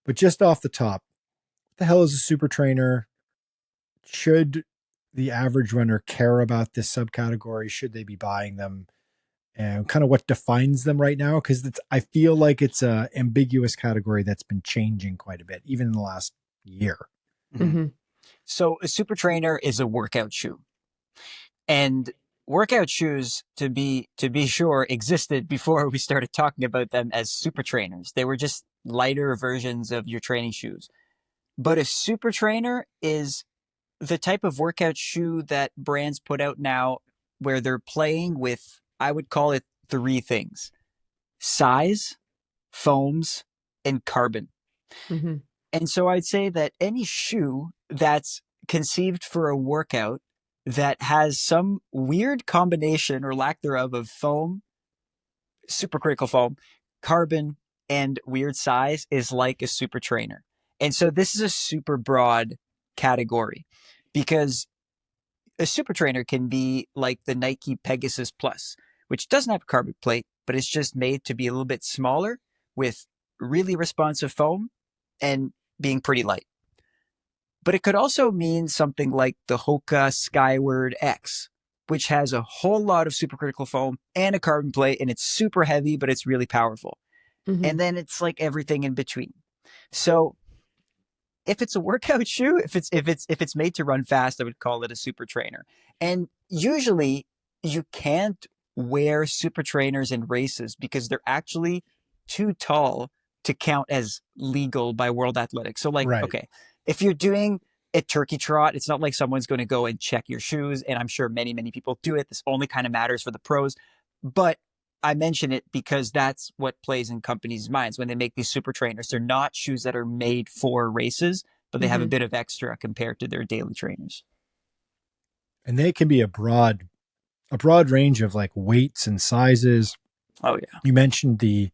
But just off the top, what the hell is a super trainer? Should the average runner care about this subcategory? Should they be buying them? And kind of what defines them right now? Because I feel like it's a ambiguous category that's been changing quite a bit, even in the last year. So a super trainer is a workout shoe. And workout shoes, to be sure, existed before we started talking about them as super trainers. They were just lighter versions of your training shoes. But a super trainer is the type of workout shoe that brands put out now, where they're playing with, I would call it, 3 things: size, foams, and carbon. And so I'd say that any shoe that's conceived for a workout that has some weird combination or lack thereof of foam, supercritical foam, carbon, and weird size is like a super trainer. And so this is a super broad category, because a super trainer can be like the Nike Pegasus Plus, which doesn't have a carbon plate, but it's just made to be a little bit smaller with really responsive foam and being pretty light. But it could also mean something like the Hoka Skyward X, which has a whole lot of supercritical foam and a carbon plate, and it's super heavy, but it's really powerful. And then it's like everything in between. So if it's a workout shoe, if it's made to run fast, I would call it a super trainer. And usually you can't wear super trainers in races because they're actually too tall to count as legal by World Athletics. So okay, if you're doing a turkey trot, it's not like someone's going to go and check your shoes. And I'm sure many, many people do it. This only kind of matters for the pros. But I mention it because that's what plays in companies' minds when they make these super trainers. They're not shoes that are made for races, but they have a bit of extra compared to their daily trainers. And they can be a broad range of like weights and sizes. Oh yeah. You mentioned the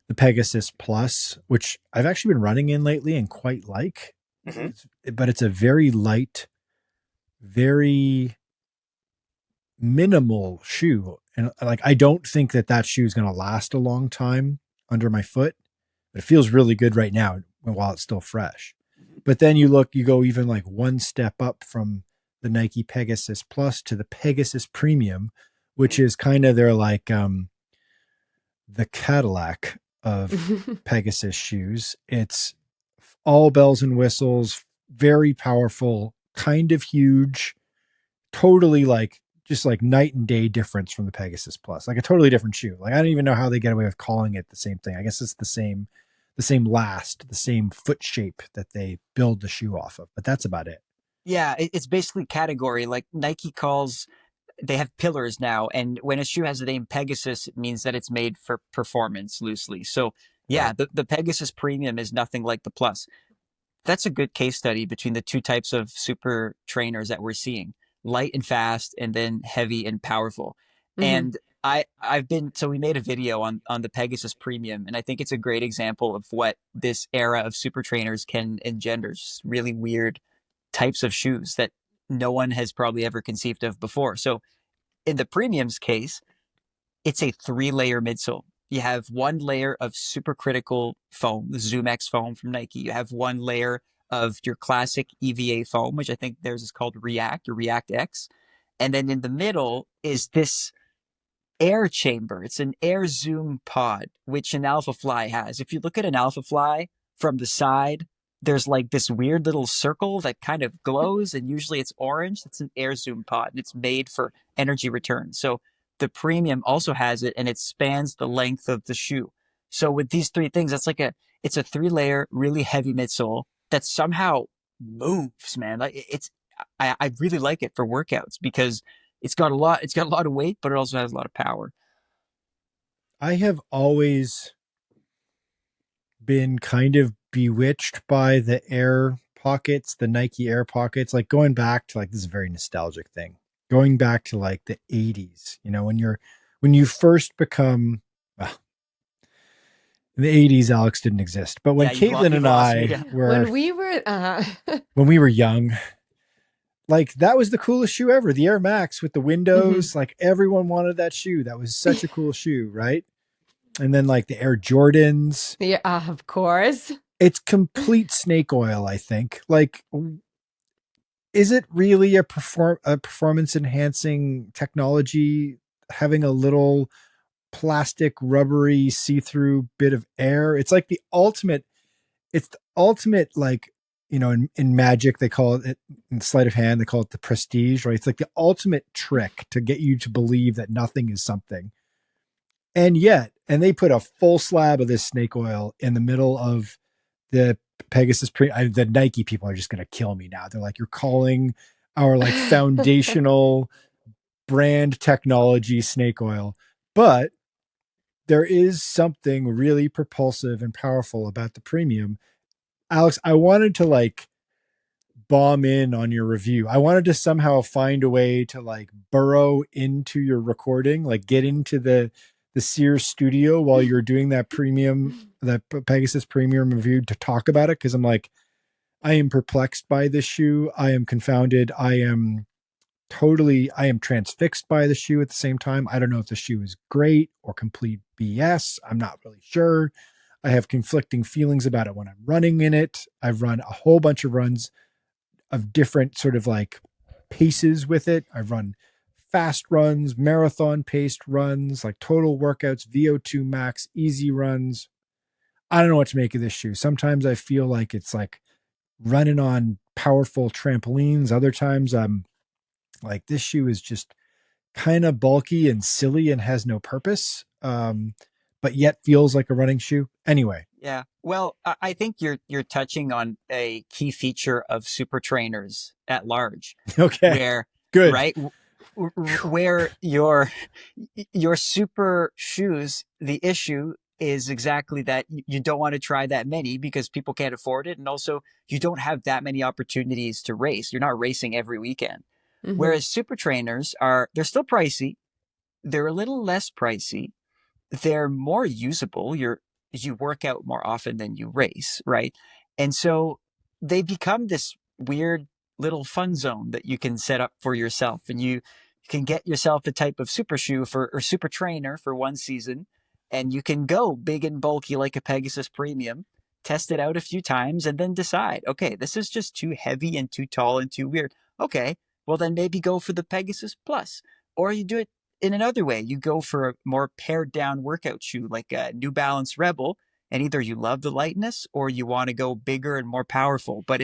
the Pegasus Plus, which I've actually been running in lately and quite like. But it's a very light, very minimal shoe. And like, I don't think that shoe is going to last a long time under my foot, but it feels really good right now while it's still fresh. But then you go even like one step up from the Nike Pegasus Plus to the Pegasus Premium, which is kind of their like, the Cadillac of Pegasus shoes. It's all bells and whistles, very powerful, kind of huge, totally like just like night and day difference from the Pegasus Plus, like a totally different shoe. Like, I don't even know how they get away with calling it the same thing. I guess it's the same last, the same foot shape that they build the shoe off of, but that's about it. Yeah, it's basically category. Like Nike they have pillars now, and when a shoe has the name Pegasus, it means that it's made for performance loosely. So yeah, Right. the Pegasus Premium is nothing like the Plus. That's a good case study between the two types of super trainers that we're seeing: light and fast, and then heavy and powerful. Mhm. And so we made a video on the Pegasus Premium, and I think it's a great example of what this era of super trainers can engender. Just really weird types of shoes that no one has probably ever conceived of before. So in the Premium's case, it's a 3-layer midsole. You have one layer of supercritical foam, the Zoom X foam from Nike. You have one layer of your classic EVA foam, which I think theirs is called React or React X. And then in the middle is this air chamber. It's an air zoom pod, which an Alpha Fly has. If you look at an Alpha Fly from the side, there's like this weird little circle that kind of glows, and usually it's orange. It's an air zoom pod, and it's made for energy return. So the Premium also has it, and it spans the length of the shoe. So with these three things, it's a 3-layer, really heavy midsole that somehow moves, man. I really like it for workouts because it's got a lot of weight, but it also has a lot of power. I have always been kind of bewitched by the air pockets, the Nike air pockets, like going back to like, this is a very nostalgic thing, going back to like the 80s, when you first become, well, in the 80s, Alex didn't exist, but when Yeah, Katelyn you've and lost me. I Yeah. were, When we were when we were young, like that was the coolest shoe ever. The Air Max with the windows, like everyone wanted that shoe. That was such a cool shoe, right? And then like the Air Jordans, yeah, of course. it's complete snake oil, I think. Like, is it really a performance enhancing technology having a little plastic rubbery see-through bit of air? It's like it's the ultimate, like, in magic they call it, in sleight of hand they call it the prestige, right? It's like the ultimate trick to get you to believe that nothing is something. And they put a full slab of this snake oil in the middle of the Pegasus the Nike people are just going to kill me now. They're like, you're calling our like foundational brand technology snake oil. But there is something really propulsive and powerful about the Premium. Alex, I wanted to like bomb in on your review. I wanted to somehow find a way to like burrow into your recording, like get into the Sears studio while you're doing that Pegasus Premium review to talk about it. Cause I'm like, I am perplexed by this shoe. I am confounded. I am transfixed by the shoe at the same time. I don't know if the shoe is great or complete BS. I'm not really sure. I have conflicting feelings about it when I'm running in it. I've run a whole bunch of runs of different sort of like paces with it. I've run fast runs, marathon paced runs, like total workouts, VO2 max, easy runs. I don't know what to make of this shoe. Sometimes I feel like it's like running on powerful trampolines. Other times I'm like, this shoe is just kind of bulky and silly and has no purpose, but yet feels like a running shoe. Anyway. Yeah. Well, I think you're touching on a key feature of super trainers at large. Okay. Where Good. Right, where your super shoes, the issue is exactly that you don't want to try that many because people can't afford it, and also you don't have that many opportunities to race. You're not racing every weekend. Whereas super trainers they're still pricey. They're a little less pricey. They're more usable. you work out more often than you race, right? And so they become this weird little fun zone that you can set up for yourself, and you can get yourself a type of super shoe or super trainer for one season, and you can go big and bulky like a Pegasus Premium, test it out a few times, and then decide, okay, this is just too heavy and too tall and too weird. Okay, well then maybe go for the Pegasus Plus. Or you do it in another way. You go for a more pared down workout shoe like a New Balance Rebel, and either you love the lightness or you want to go bigger and more powerful. But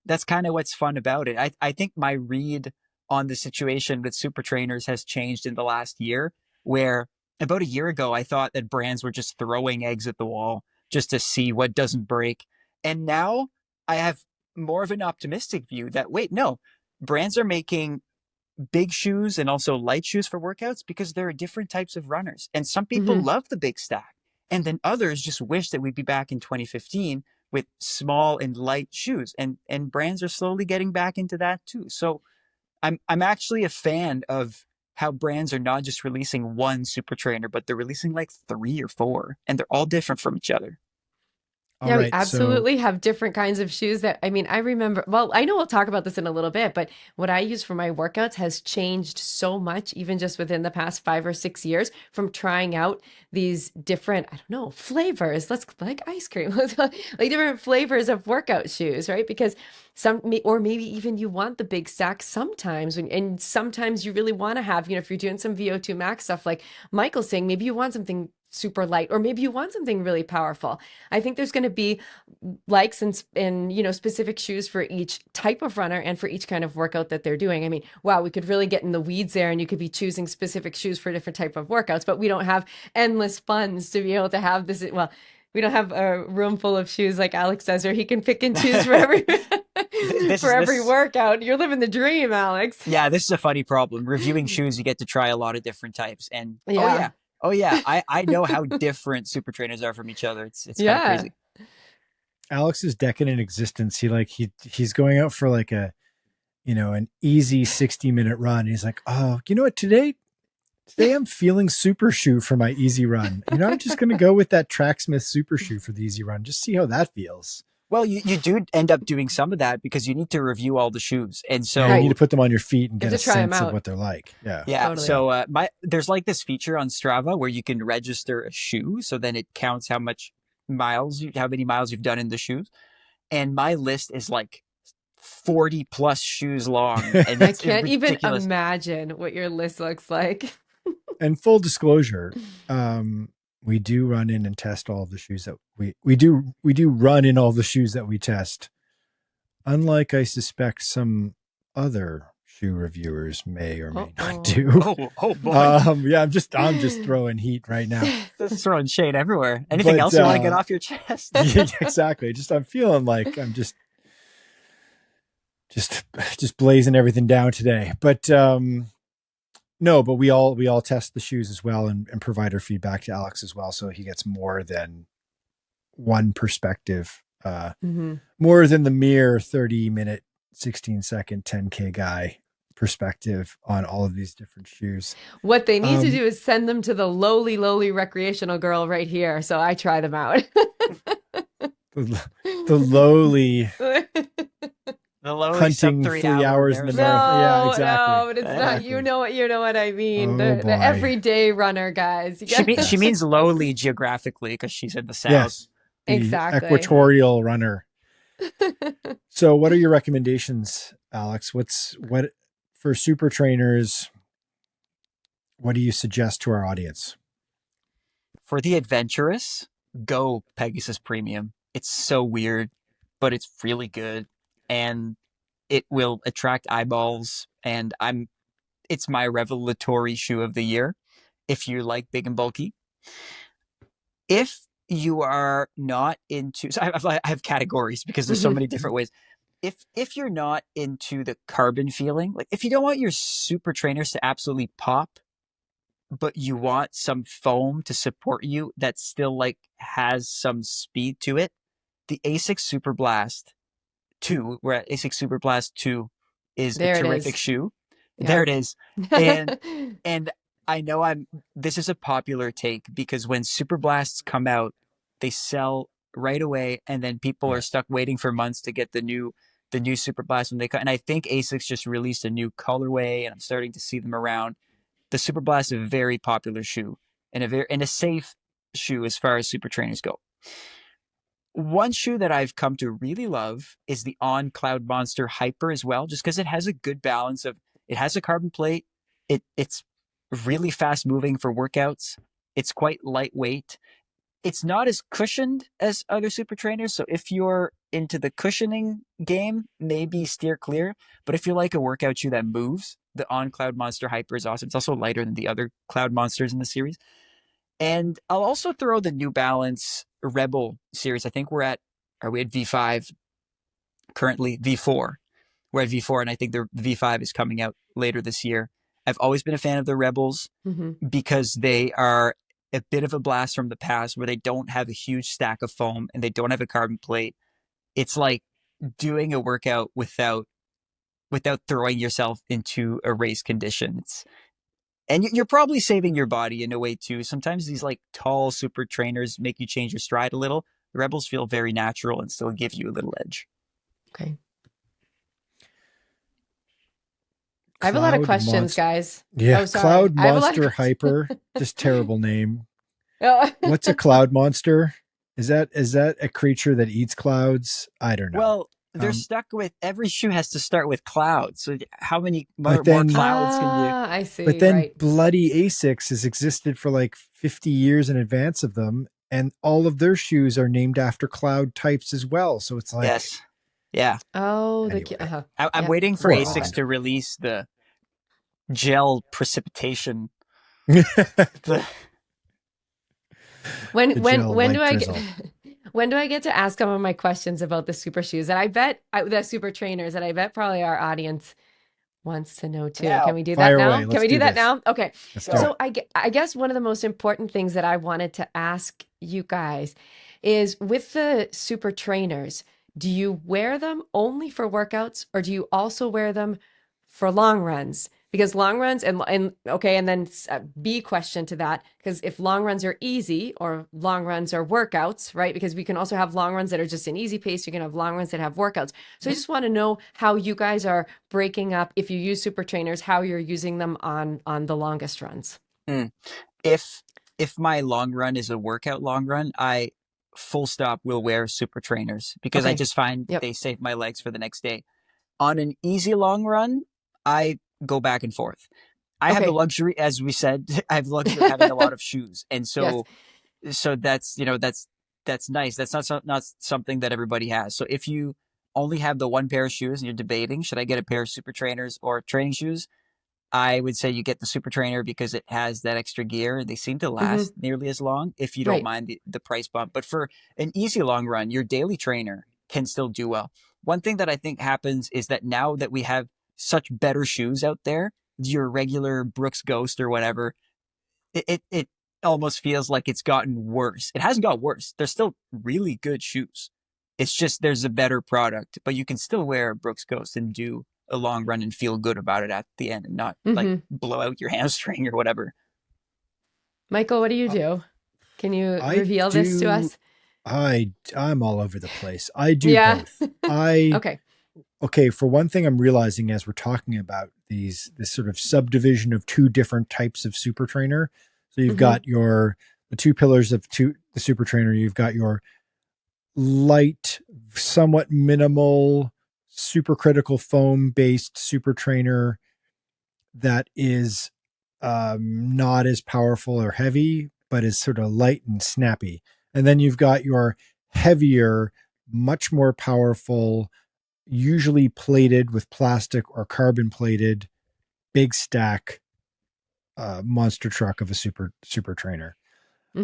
that's kind of what's fun about it. I think my read on the situation with super trainers has changed in the last year, where about a year ago, I thought that brands were just throwing eggs at the wall just to see what doesn't break. And now I have more of an optimistic view that, wait, no, brands are making big shoes and also light shoes for workouts because there are different types of runners. And some people love the big stack. And then others just wish that we'd be back in 2015 with small and light shoes. And brands are slowly getting back into that too. So I'm actually a fan of how brands are not just releasing one super trainer, but they're releasing like 3 or 4, and they're all different from each other. All Yeah, we right, absolutely have different kinds of shoes that, I mean, I remember, well, I know we'll talk about this in a little bit, but what I use for my workouts has changed so much, even just within the past 5 or 6 years from trying out these different, I don't know, flavors. Let's like ice cream, like different flavors of workout shoes, right? Because or maybe even you want the big stack sometimes, and sometimes you really want to have, if you're doing some VO2 max stuff, like Michael's saying, maybe you want something super light, or maybe you want something really powerful. I think there's going to be likes and specific shoes for each type of runner and for each kind of workout that they're doing. I mean, wow, we could really get in the weeds there, and you could be choosing specific shoes for different type of workouts, but we don't have endless funds to be able to have this. Well, we don't have a room full of shoes like Alex says, or he can pick and choose for every every workout. You're living the dream, Alex. Yeah, this is a funny problem. Reviewing shoes, you get to try a lot of different types, and oh yeah, I know how different super trainers are from each other. It's kind of crazy. Alex's decadent existence. He's going out for like an easy 60-minute run. He's like, oh, you know what, today I'm feeling super shoe for my easy run. I'm just going to go with that Tracksmith super shoe for the easy run. Just see how that feels. Well, you do end up doing some of that because you need to review all the shoes. And so you need to put them on your feet and get a sense of what they're like. Yeah. Totally. So there's like this feature on Strava where you can register a shoe. So then it counts how many miles you've done in the shoes. And my list is like 40 plus shoes long. And I can't even imagine what your list looks like. And full disclosure, we do run in and test all of the shoes that we do run in all the shoes that we test. Unlike, I suspect, some other shoe reviewers may or may not do. Oh boy. I'm just throwing heat right now. Just throwing shade everywhere. Anything else you want to get off your chest? Yeah, exactly. I'm feeling like I'm just blazing everything down today. But no, but we all test the shoes as well and provide our feedback to Alex as well. So he gets more than one perspective, more than the mere 30-minute, 16-second 10K guy perspective on all of these different shoes. What they need to do is send them to the lowly recreational girl right here. So I try them out. the lowly... The hunting 3 hours in the marathon. Yeah, exactly. No, but it's not. You know what I mean. The everyday runner, guys. She means lowly geographically because she's in the south. Yes, exactly. Equatorial runner. So, what are your recommendations, Alex? What for super trainers? What do you suggest to our audience? For the adventurous, go Pegasus Premium. It's so weird, but it's really good. And it will attract eyeballs, and it's my revelatory shoe of the year if you like big and bulky. If you are not into, so I have categories because there's so many different ways. If you're not into the carbon feeling, like if you don't want your super trainers to absolutely pop, but you want some foam to support you that still like has some speed to it, the ASICS Super Blast 2, where ASICS Super Blast 2 is a terrific shoe. Yeah. There it is. And I know this is a popular take because when Super Blasts come out, they sell right away, and then people are stuck waiting for months to get the new Super Blast when they come. And I think Asics just released a new colorway, and I'm starting to see them around. The Super Blast is a very popular shoe, and a safe shoe as far as super trainers go. One shoe that I've come to really love is the On Cloud Monster Hyper as well, just because it has a good balance of, it has a carbon plate, it's really fast moving for workouts, it's quite lightweight, it's not as cushioned as other super trainers, so if you're into the cushioning game, maybe steer clear, but if you like a workout shoe that moves, the On Cloud Monster Hyper is awesome. It's also lighter than the other Cloud Monsters in the series. And I'll also throw the New Balance Rebel series. I think are we at V5 currently? V4. We're at V4, and I think the V5 is coming out later this year. I've always been a fan of the Rebels because they are a bit of a blast from the past, where they don't have a huge stack of foam and they don't have a carbon plate. It's like doing a workout without throwing yourself into a race condition. And you're probably saving your body in a way too. Sometimes these like tall super trainers make you change your stride a little. The Rebels feel very natural and still give you a little edge. Okay. I have a lot of questions, guys. Yeah, Cloud Monster Hyper, just terrible name. What's a cloud monster? Is that a creature that eats clouds? I don't know. Well, they're stuck with, every shoe has to start with clouds. So how many more clouds can you? I see. But then bloody Asics has existed for like 50 years in advance of them, and all of their shoes are named after cloud types as well. So it's like, yes, yeah. Oh, anyway. I'm waiting for Asics to release the gel precipitation. When do I get? When do I get to ask some of my questions about the super shoes? And I bet the super trainers, and I bet probably our audience wants to know too. Yeah. Can we do that now? Can we do that this. now? Okay. So I guess one of the most important things that I wanted to ask you guys is, with the super trainers, do you wear them only for workouts, or do you also wear them for long runs? Because long runs and then B question to that, because if long runs are easy or long runs are workouts, right? Because we can also have long runs that are just an easy pace. You can have long runs that have workouts. So I just want to know how you guys are breaking up, if you use super trainers, how you're using them on the longest runs. If my long run is a workout long run, I full stop will wear super trainers, because I just find they save my legs for the next day. On an easy long run, I go back and forth. I have the luxury, as we said, I have the luxury of having a lot of shoes. And so, so that's nice. That's not something that everybody has. So if you only have the one pair of shoes and you're debating, should I get a pair of super trainers or training shoes? I would say you get the super trainer, because it has that extra gear. They seem to last nearly as long if you don't mind the price bump. But for an easy long run, your daily trainer can still do well. One thing that I think happens is that now that we have such better shoes out there, your regular Brooks Ghost or whatever, it almost feels like it's gotten worse. It hasn't got worse. They're still really good shoes. It's just there's a better product, but you can still wear a Brooks Ghost and do a long run and feel good about it at the end, and not like blow out your hamstring or whatever. Michael, what do you do? Can you reveal this to us? I'm all over the place. I do both. Okay, for one thing, I'm realizing as we're talking about this sort of subdivision of two different types of super trainer. So you've got the two pillars of the super trainer. You've got your light, somewhat minimal, supercritical foam based super trainer that is not as powerful or heavy, but is sort of light and snappy. And then you've got your heavier, much more powerful, usually plated with plastic or carbon plated, big stack monster truck of a super trainer.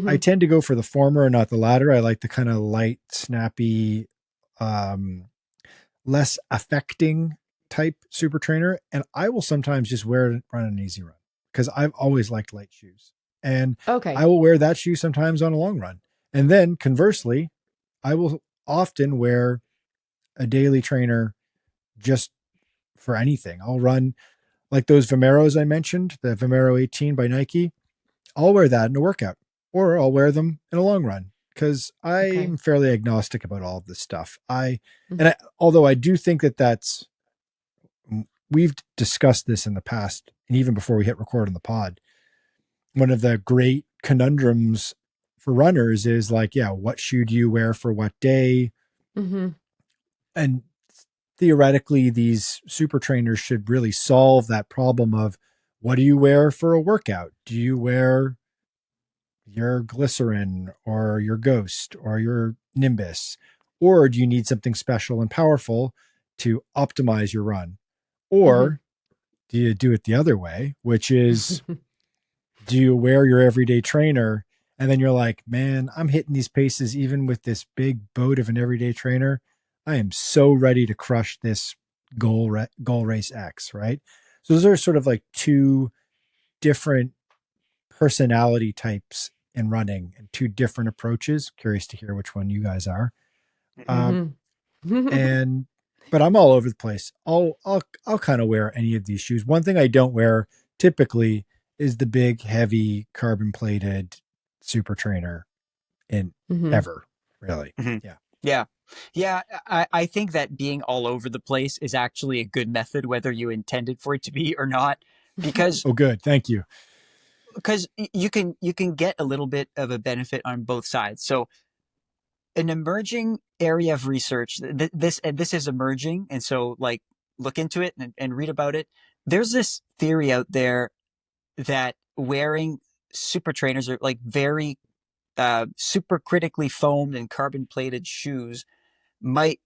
I tend to go for the former and not the latter. I like the kind of light, snappy, less affecting type super trainer. And I will sometimes just wear it, run an easy run, because I've always liked light shoes. And I will wear that shoe sometimes on a long run. And then conversely, I will often wear a daily trainer just for anything. I'll run like those Vomeros I mentioned, the Vomero 18 by Nike. I'll wear that in a workout, or I'll wear them in a long run. because Okay. I'm fairly agnostic about all of this stuff. Mhm. Although I do think that we've discussed this in the past, and even before we hit record on the pod, one of the great conundrums for runners is like, yeah, what shoe do you wear for what day? Mhm. And theoretically, these super trainers should really solve that problem of what do you wear for a workout? Do you wear your glycerin or your ghost or your nimbus? Or do you need something special and powerful to optimize your run? Mhm. Or do you do it the other way, which is, do you wear your everyday trainer and then you're like, man, I'm hitting these paces even with this big boat of an everyday trainer. I am so ready to crush this goal race X, right? So those are sort of like two different personality types in running and two different approaches. Curious to hear which one you guys are. Um, Mhm. and but I'm all over the place. I'll kind of wear any of these shoes. One thing I don't wear typically is the big, heavy, carbon plated super trainer in Mhm. ever, really. Mhm. Yeah. Yeah. Yeah. I think that being all over the place is actually a good method, whether you intended for it to be or not, because Oh, good. Thank you. you can get a little bit of a benefit on both sides. So an emerging area of research, this is emerging, and so like look into it and read about it. There's this theory out there that wearing super trainers are like very super critically foamed and carbon plated shoes might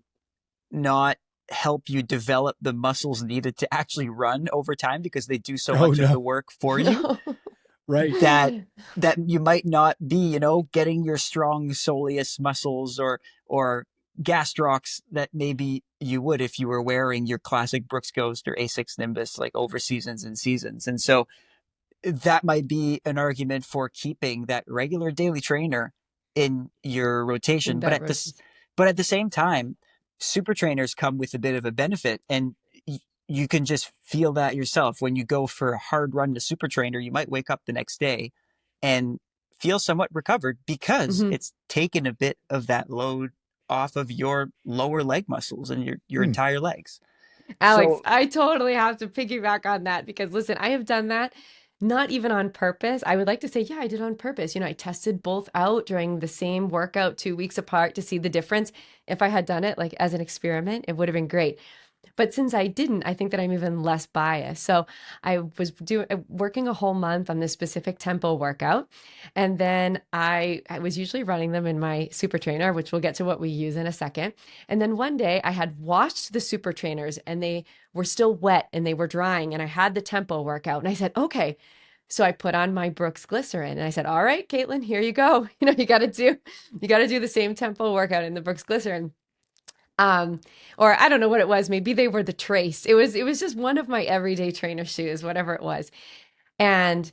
not help you develop the muscles needed to actually run over time because they do so Oh, much of the no. work for you Right. that you might not be, getting your strong soleus muscles or gastrocs that maybe you would if you were wearing your classic Brooks Ghost or A6 Nimbus like over seasons and seasons. And so that might be an argument for keeping that regular daily trainer in your rotation. In But that at rotation. this, but at the same time, super trainers come with a bit of a benefit, and you can just feel that yourself when you go for a hard run to super trainer. You might wake up the next day and feel somewhat recovered because Mhm. it's taken a bit of that load off of your lower leg muscles and your Hmm. entire legs. Alex, So, I totally have to piggyback on that because listen, I have done that not even on purpose. I would like to say, yeah, I did on purpose. I tested both out during the same workout 2 weeks apart to see the difference. If I had done it like as an experiment, it would have been great. But since I didn't, I think that I'm even less biased. So I was working a whole month on this specific tempo workout. And then I was usually running them in my super trainer, which we'll get to what we use in a second. And then one day I had washed the super trainers and they were still wet and they were drying. And I had the tempo workout. And I said, okay. So I put on my Brooks glycerin and I said, all right, Katelyn, here you go. You got to do the same tempo workout in the Brooks glycerin. Um, or I don't know what it was. Maybe they were the Trace. It was just one of my everyday trainer shoes, whatever it was. And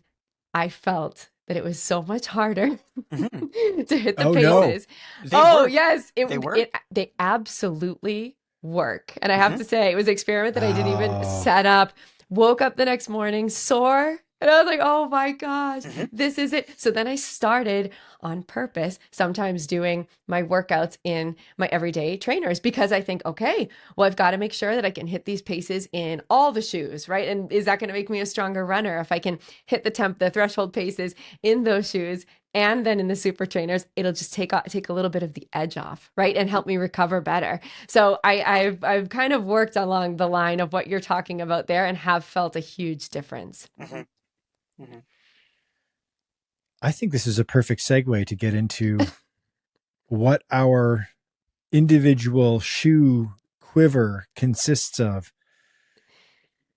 I felt that it was so much harder mhm, to hit the Oh, no. paces. they Oh, work. yes, They work. they absolutely work. And I have Mhm. to say, it was an experiment that I didn't even Oh, set up. Woke up the next morning sore, and I was like, "Oh my gosh, Mhm. this is it." So then I started on purpose, sometimes doing my workouts in my everyday trainers because I think, okay, well, I've got to make sure that I can hit these paces in all the shoes, right? And is that going to make me a stronger runner if I can hit the threshold paces in those shoes and then in the super trainers? It'll just take a little bit of the edge off, right, and help me recover better. So I've kind of worked along the line of what you're talking about there and have felt a huge difference. Mhm. Mhm. I think this is a perfect segue to get into what our individual shoe quiver consists of.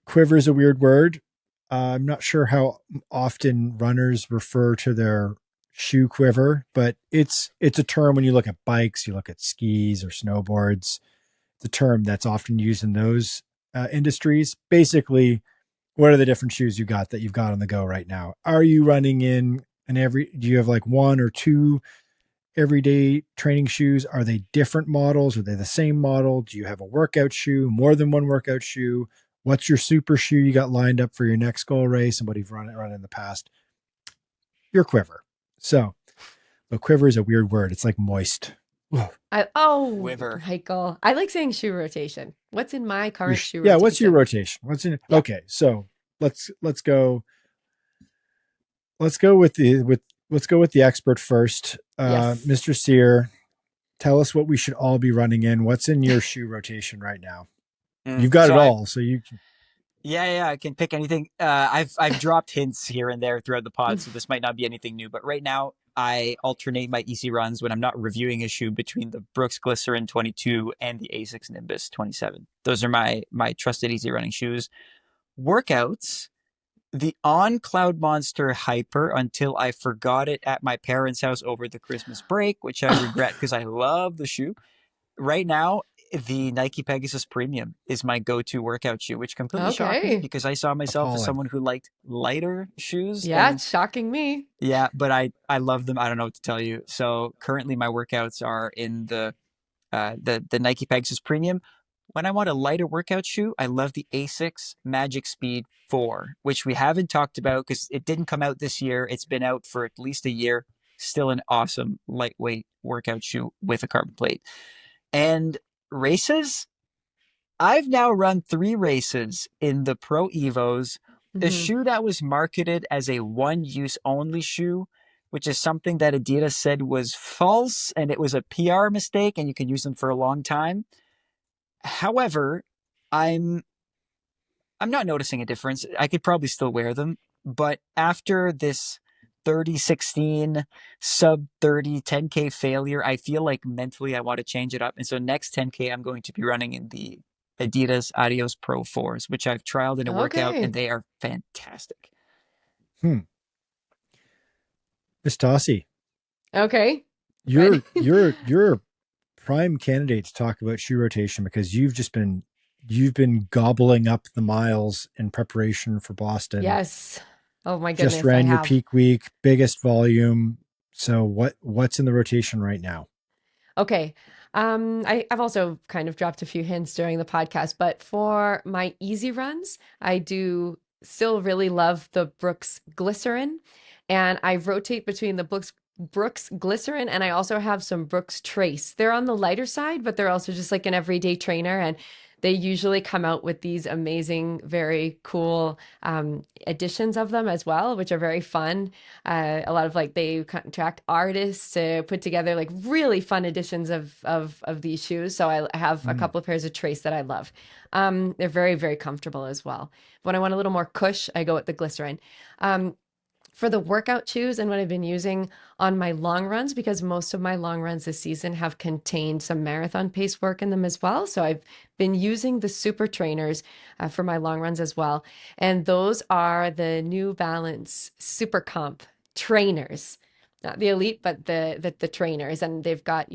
Quiver is a weird word. I'm not sure how often runners refer to their shoe quiver, but it's a term when you look at bikes, you look at skis or snowboards. It's a term that's often used in those industries. Basically, what are the different shoes you got that you've got on the go right now? Are you running in do you have like one or two everyday training shoes? Are they different models? Are they the same model? Do you have a workout shoe, more than one workout shoe? What's your super shoe you got lined up for your next goal race and what you've run in the past? Your quiver. So The quiver is a weird word. It's like moist. Ugh. Quiver. Michael, I like saying shoe rotation. What's in my current shoe Yeah, what's your rotation? rotation? What's in Yeah. Okay, so let's go with the expert first. Yes. Mr. Sear, tell us what we should all be running in. What's in your shoe rotation right now? You've got So it all, so you can. I can pick anything. I've dropped hints here and there throughout the pod, so this might not be anything new. But right now, I alternate my easy runs when I'm not reviewing a shoe between the Brooks Glycerin 22 and the Asics Nimbus 27. Those are my trusted easy running shoes. Workouts, the On Cloud Monster Hyper until I forgot it at my parents' house over the Christmas break, which I regret because I love the shoe. Right now, the Nike Pegasus Premium is my go-to workout shoe, which completely shocked me Okay. because I saw myself as Appalling. someone who liked lighter shoes. Yeah, And it's shocking me. yeah, but I love them. I don't know what to tell you. So currently my workouts are in the Nike Pegasus Premium. When I want a lighter workout shoe, I love the Asics Magic Speed 4, which we haven't talked about because it didn't come out this year. It's been out for at least a year. Still an awesome lightweight workout shoe with a carbon plate. And races, I've now run 3 races in the Pro Evos, a shoe that was marketed as a one-use only shoe, which is something that Adidas said was false and it was a PR mistake and you can use them for a long time. However, I'm not noticing a difference. I could probably still wear them, but after this 30-16 sub 30 10K failure, I feel like mentally I want to change it up. And so next 10K, I'm going to be running in the Adidas Adios Pro 4s, which I've trialed in a workout Okay. and they are fantastic. Miss Tossie, Okay. you're a prime candidate to talk about shoe rotation because you've been gobbling up the miles in preparation for Boston. Yes. Oh my goodness. Just ran I your have. peak week, biggest volume. So what's in the rotation right now? Okay. I've also kind of dropped a few hints during the podcast, but for my easy runs, I do still really love the Brooks Glycerin, and I rotate between the Brooks Glycerin and I also have some Brooks Trace. They're on the lighter side, but they're also just like an everyday trainer, and they usually come out with these amazing, very cool editions of them as well, which are very fun. A lot of like they contract artists to put together like really fun editions of these shoes. So I have a couple of pairs of Trace that I love. They're very, very comfortable as well. When I want a little more cush, I go with the Glycerin. For the workout shoes and what I've been using on my long runs, because most of my long runs this season have contained some marathon pace work in them as well. So I've been using the super trainers for my long runs as well. And those are the New Balance Super Comp trainers, not the elite, but the trainers. And they've got,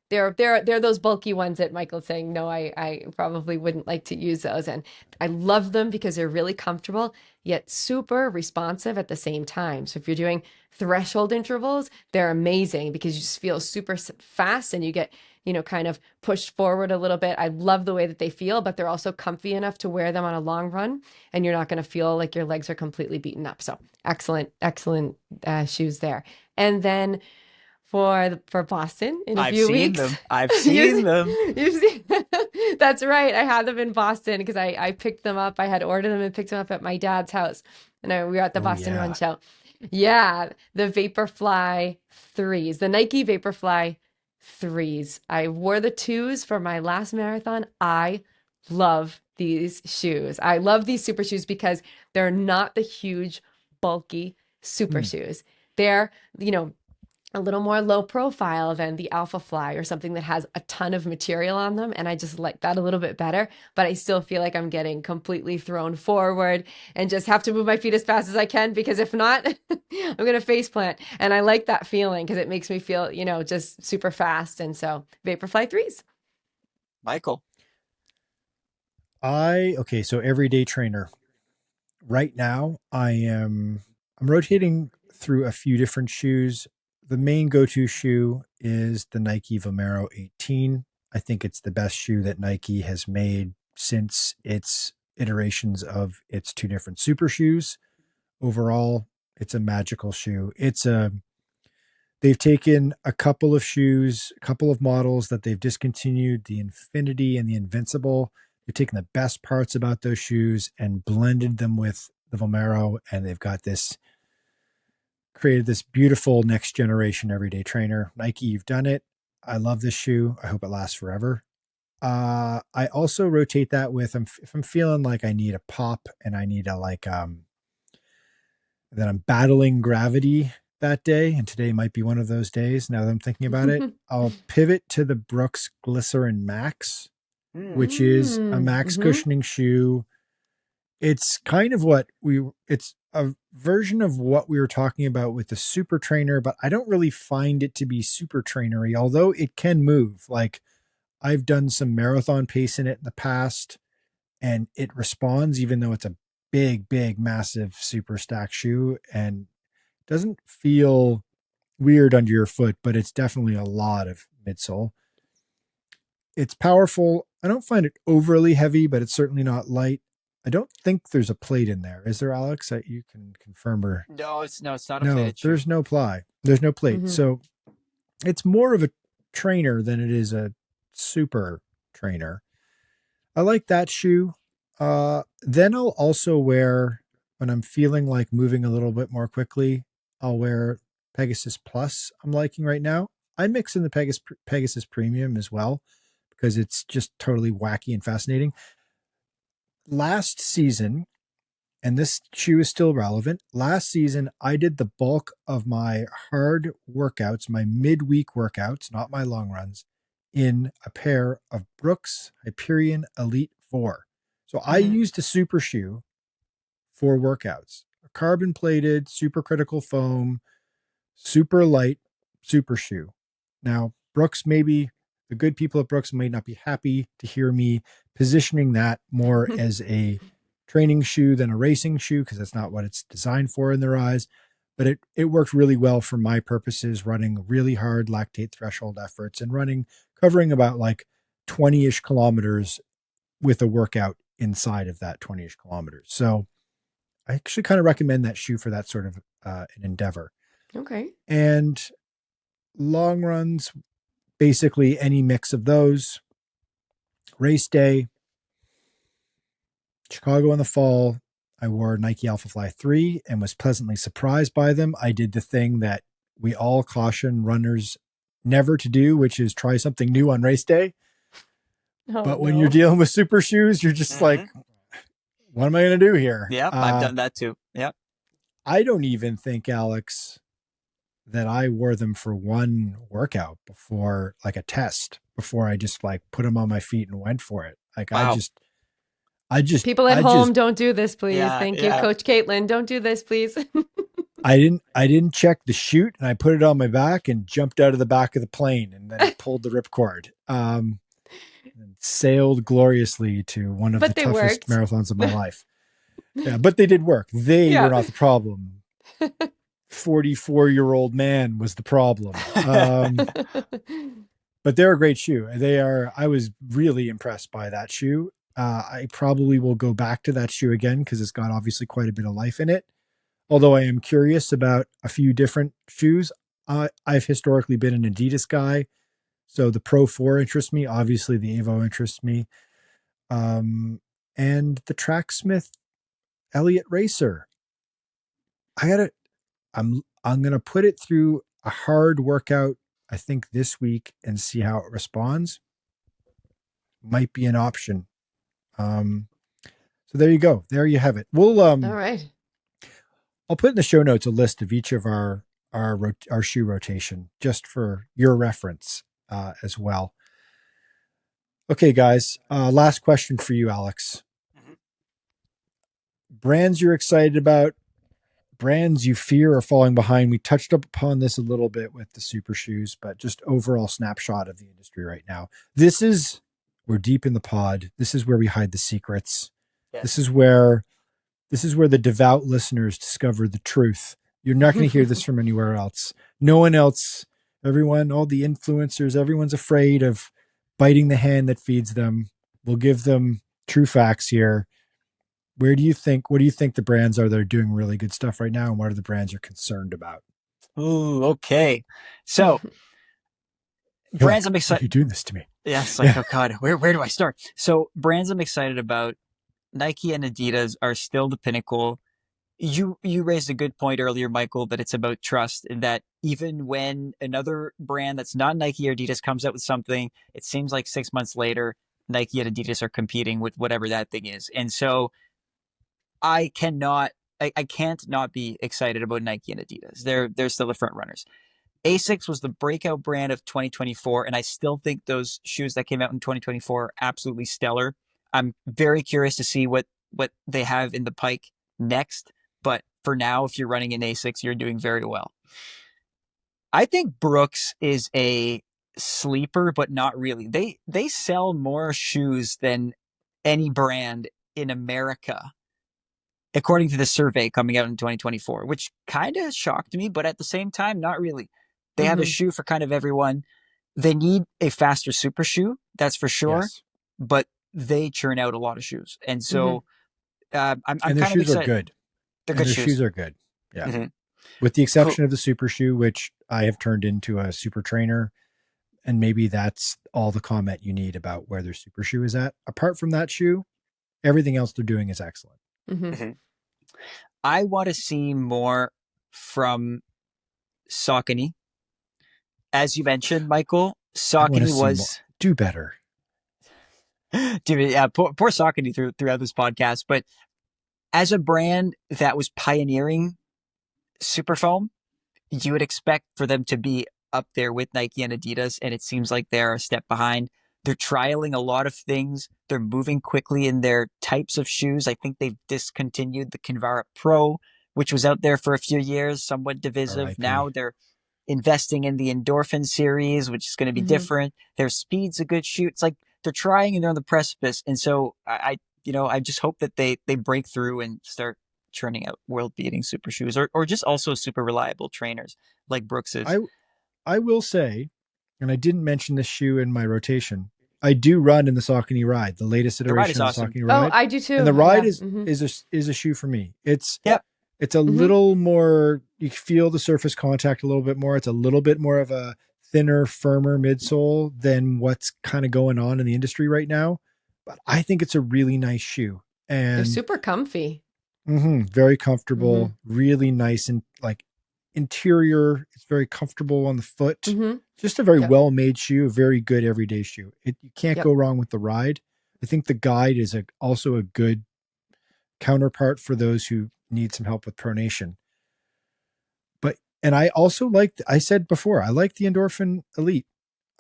they're those bulky ones that Michael's saying, no, I probably wouldn't like to use those. And I love them because they're really comfortable, yet super responsive at the same time. So if you're doing threshold intervals, they're amazing because you just feel super fast and you get, kind of pushed forward a little bit. I love the way that they feel, but they're also comfy enough to wear them on a long run and you're not going to feel like your legs are completely beaten up. So excellent shoes there. And then for Boston in a few weeks. I've seen them. You've seen That's right. I had them in Boston because I picked them up. I had ordered them and picked them up at my dad's house. And we were at the Boston Run Show. Yeah, the Vaporfly 3s, the Nike Vaporfly 3s. I wore the 2s for my last marathon. I love these shoes. I love these super shoes because they're not the huge, bulky super shoes. They're, a little more low profile than the Alpha Fly or something that has a ton of material on them. And I just like that a little bit better, but I still feel like I'm getting completely thrown forward and just have to move my feet as fast as I can because if not, I'm going to face plant. And I like that feeling because it makes me feel, just super fast. And so Vaporfly 3s. Michael. So everyday trainer. Right now I'm rotating through a few different shoes. The main go-to shoe is the Nike Vomero 18. I think it's the best shoe that Nike has made since its iterations of its 2 different super shoes. Overall, it's a magical shoe. This They've taken a couple of shoes, a couple of models that they've discontinued, the Infinity and the Invincible. They've taken the best parts about those shoes and blended them with the Vomero, and they've got created this beautiful next generation everyday trainer. Nike, you've done it. I love this shoe. I hope it lasts forever. I also rotate that with, if I'm feeling like I need a pop and I need that I'm battling gravity that day, and today might be one of those days now that I'm thinking about it, I'll pivot to the Brooks Glycerin Max, which is a max cushioning shoe. It's kind of it's a version of what we were talking about with the Super Trainer, but I don't really find it to be super trainery, although it can move. Like, I've done some marathon pace in it in the past, and it responds, even though it's a big, massive super stack shoe, and doesn't feel weird under your foot, but it's definitely a lot of midsole. It's powerful. I don't find it overly heavy, but it's certainly not light. I don't think there's a plate in there. Is there, Alex, that you can confirm? Or No, it's not a no, plated shoe. there's no ply. There's no plate. So it's more of a trainer than it is a super trainer. I like that shoe. Then I'll also wear, when I'm feeling like moving a little bit more quickly, I'll wear Pegasus Plus. I'm liking right now. I mix in the Pegasus Premium as well, because it's just totally wacky and fascinating. Last season, and this shoe is still relevant, last season I did the bulk of my hard workouts, my midweek workouts, not my long runs, in a pair of Brooks Hyperion Elite 4. So I used a super shoe for workouts, a carbon plated, supercritical foam, super light super shoe. Now, Brooks, maybe the good people at Brooks might not be happy to hear me positioning that more as a training shoe than a racing shoe, because that's not what it's designed for in their eyes. But it worked really well for my purposes, running really hard lactate threshold efforts and covering about like 20-ish kilometers with a workout inside of that 20-ish kilometers. So I actually kind of recommend that shoe for that sort of an endeavor. Okay. And long runs, basically any mix of those. Race day, Chicago in the fall, I wore Nike Alpha Fly 3 and was pleasantly surprised by them. I did the thing that we all caution runners never to do, which is try something new on race day. But when you're dealing with super shoes, you're just like, what am I going to do here? Yeah, I've done that too. Yeah. I don't even think, Alex, that I wore them for one workout before, like a test, before I just like put them on my feet and went for it. Like, wow. I just people at home, don't do this, please. Thank you, Coach Katelyn. Don't do this, please. I didn't check the chute, and I put it on my back and jumped out of the back of the plane, and then pulled the ripcord. And sailed gloriously to one of the toughest marathons of my life. Yeah, but they did work. They were not the problem. 44-year-old man was the problem. But they're a great shoe. I was really impressed by that shoe. I probably will go back to that shoe again, because it's got obviously quite a bit of life in it. Although I am curious about a few different shoes. I've historically been an Adidas guy, so the Pro 4 interests me. Obviously, the Evo interests me. And the Tracksmith Elliott Racer. I'm going to put it through a hard workout, I think, this week, and see how it responds. Might be an option. So there you go. There you have it. We'll all right. I'll put in the show notes a list of each of our shoe rotation, just for your reference as well. Okay, guys. Last question for you, Alex. Brands you're excited about, brands you fear are falling behind. We touched upon this a little bit with the super shoes, but just overall snapshot of the industry right now. We're deep in the pod. This is where we hide the secrets. Yes. This is where the devout listeners discover the truth. You're not going to hear this from anywhere else. No one else, everyone, all the influencers, everyone's afraid of biting the hand that feeds them. We'll give them true facts here. What do you think the brands are that are doing really good stuff right now, and what are the brands you're concerned about? Ooh, okay. So You're brands like, I'm why are excited. you doing this to me? Yeah, it's like, oh God, where do I start? So brands I'm excited about, Nike and Adidas are still the pinnacle. You raised a good point earlier, Michael, that it's about trust, and that even when another brand that's not Nike or Adidas comes out with something, it seems like 6 months later, Nike and Adidas are competing with whatever that thing is. And so I cannot I can't not be excited about Nike and Adidas. They're still the front runners. Asics was the breakout brand of 2024, and I still think those shoes that came out in 2024 are absolutely stellar. I'm very curious to see what they have in the pike next, but for now, if you're running in Asics, you're doing very well. I think Brooks is a sleeper, but not really. They sell more shoes than any brand in America, according to the survey coming out in 2024, which kind of shocked me, but at the same time, not really. They have a shoe for kind of everyone. They need a faster super shoe, that's for sure, Yes. but they churn out a lot of shoes. And so I'm And their kind of shoes are excited. good. They're And good their shoes. shoes are good. Yeah. Mm-hmm. With the exception of the super shoe, which I have turned into a super trainer. And maybe that's all the comment you need about where their super shoe is at. Apart from that shoe, everything else they're doing is excellent. Mm-hmm. I want to see more from Saucony. As you mentioned, Michael, Saucony was do better. Dude, yeah, poor Saucony throughout this podcast, but as a brand that was pioneering Superfoam, you would expect for them to be up there with Nike and Adidas, and it seems like they're a step behind. They're trialing a lot of things. They're moving quickly in their types of shoes. I think they've discontinued the Kinvara Pro, which was out there for a few years, somewhat divisive. RIP. Now they're investing in the Endorphin series, which is going to be different. Their Speed's a good shoe. It's like they're trying and they're on the precipice. And so I just hope that they break through and start churning out world-beating super shoes, or just also super reliable trainers like Brooks is. I will say, and I didn't mention this shoe in my rotation, I do run in the Saucony Ride, the latest iteration of the awesome. Saucony Ride. Oh, I do too. And the Ride is a shoe for me. It's a little more, you feel the surface contact a little bit more. It's a little bit more of a thinner, firmer midsole than what's kind of going on in the industry right now. But I think it's a really nice shoe. And they're super comfy. Very comfortable, really nice, and like interior. It's very comfortable on the foot. Just a very well-made shoe, a very good everyday shoe. You can't go wrong with the Ride. I think the Guide is also a good counterpart for those who need some help with pronation. And I also I said before, I like the Endorphin Elite.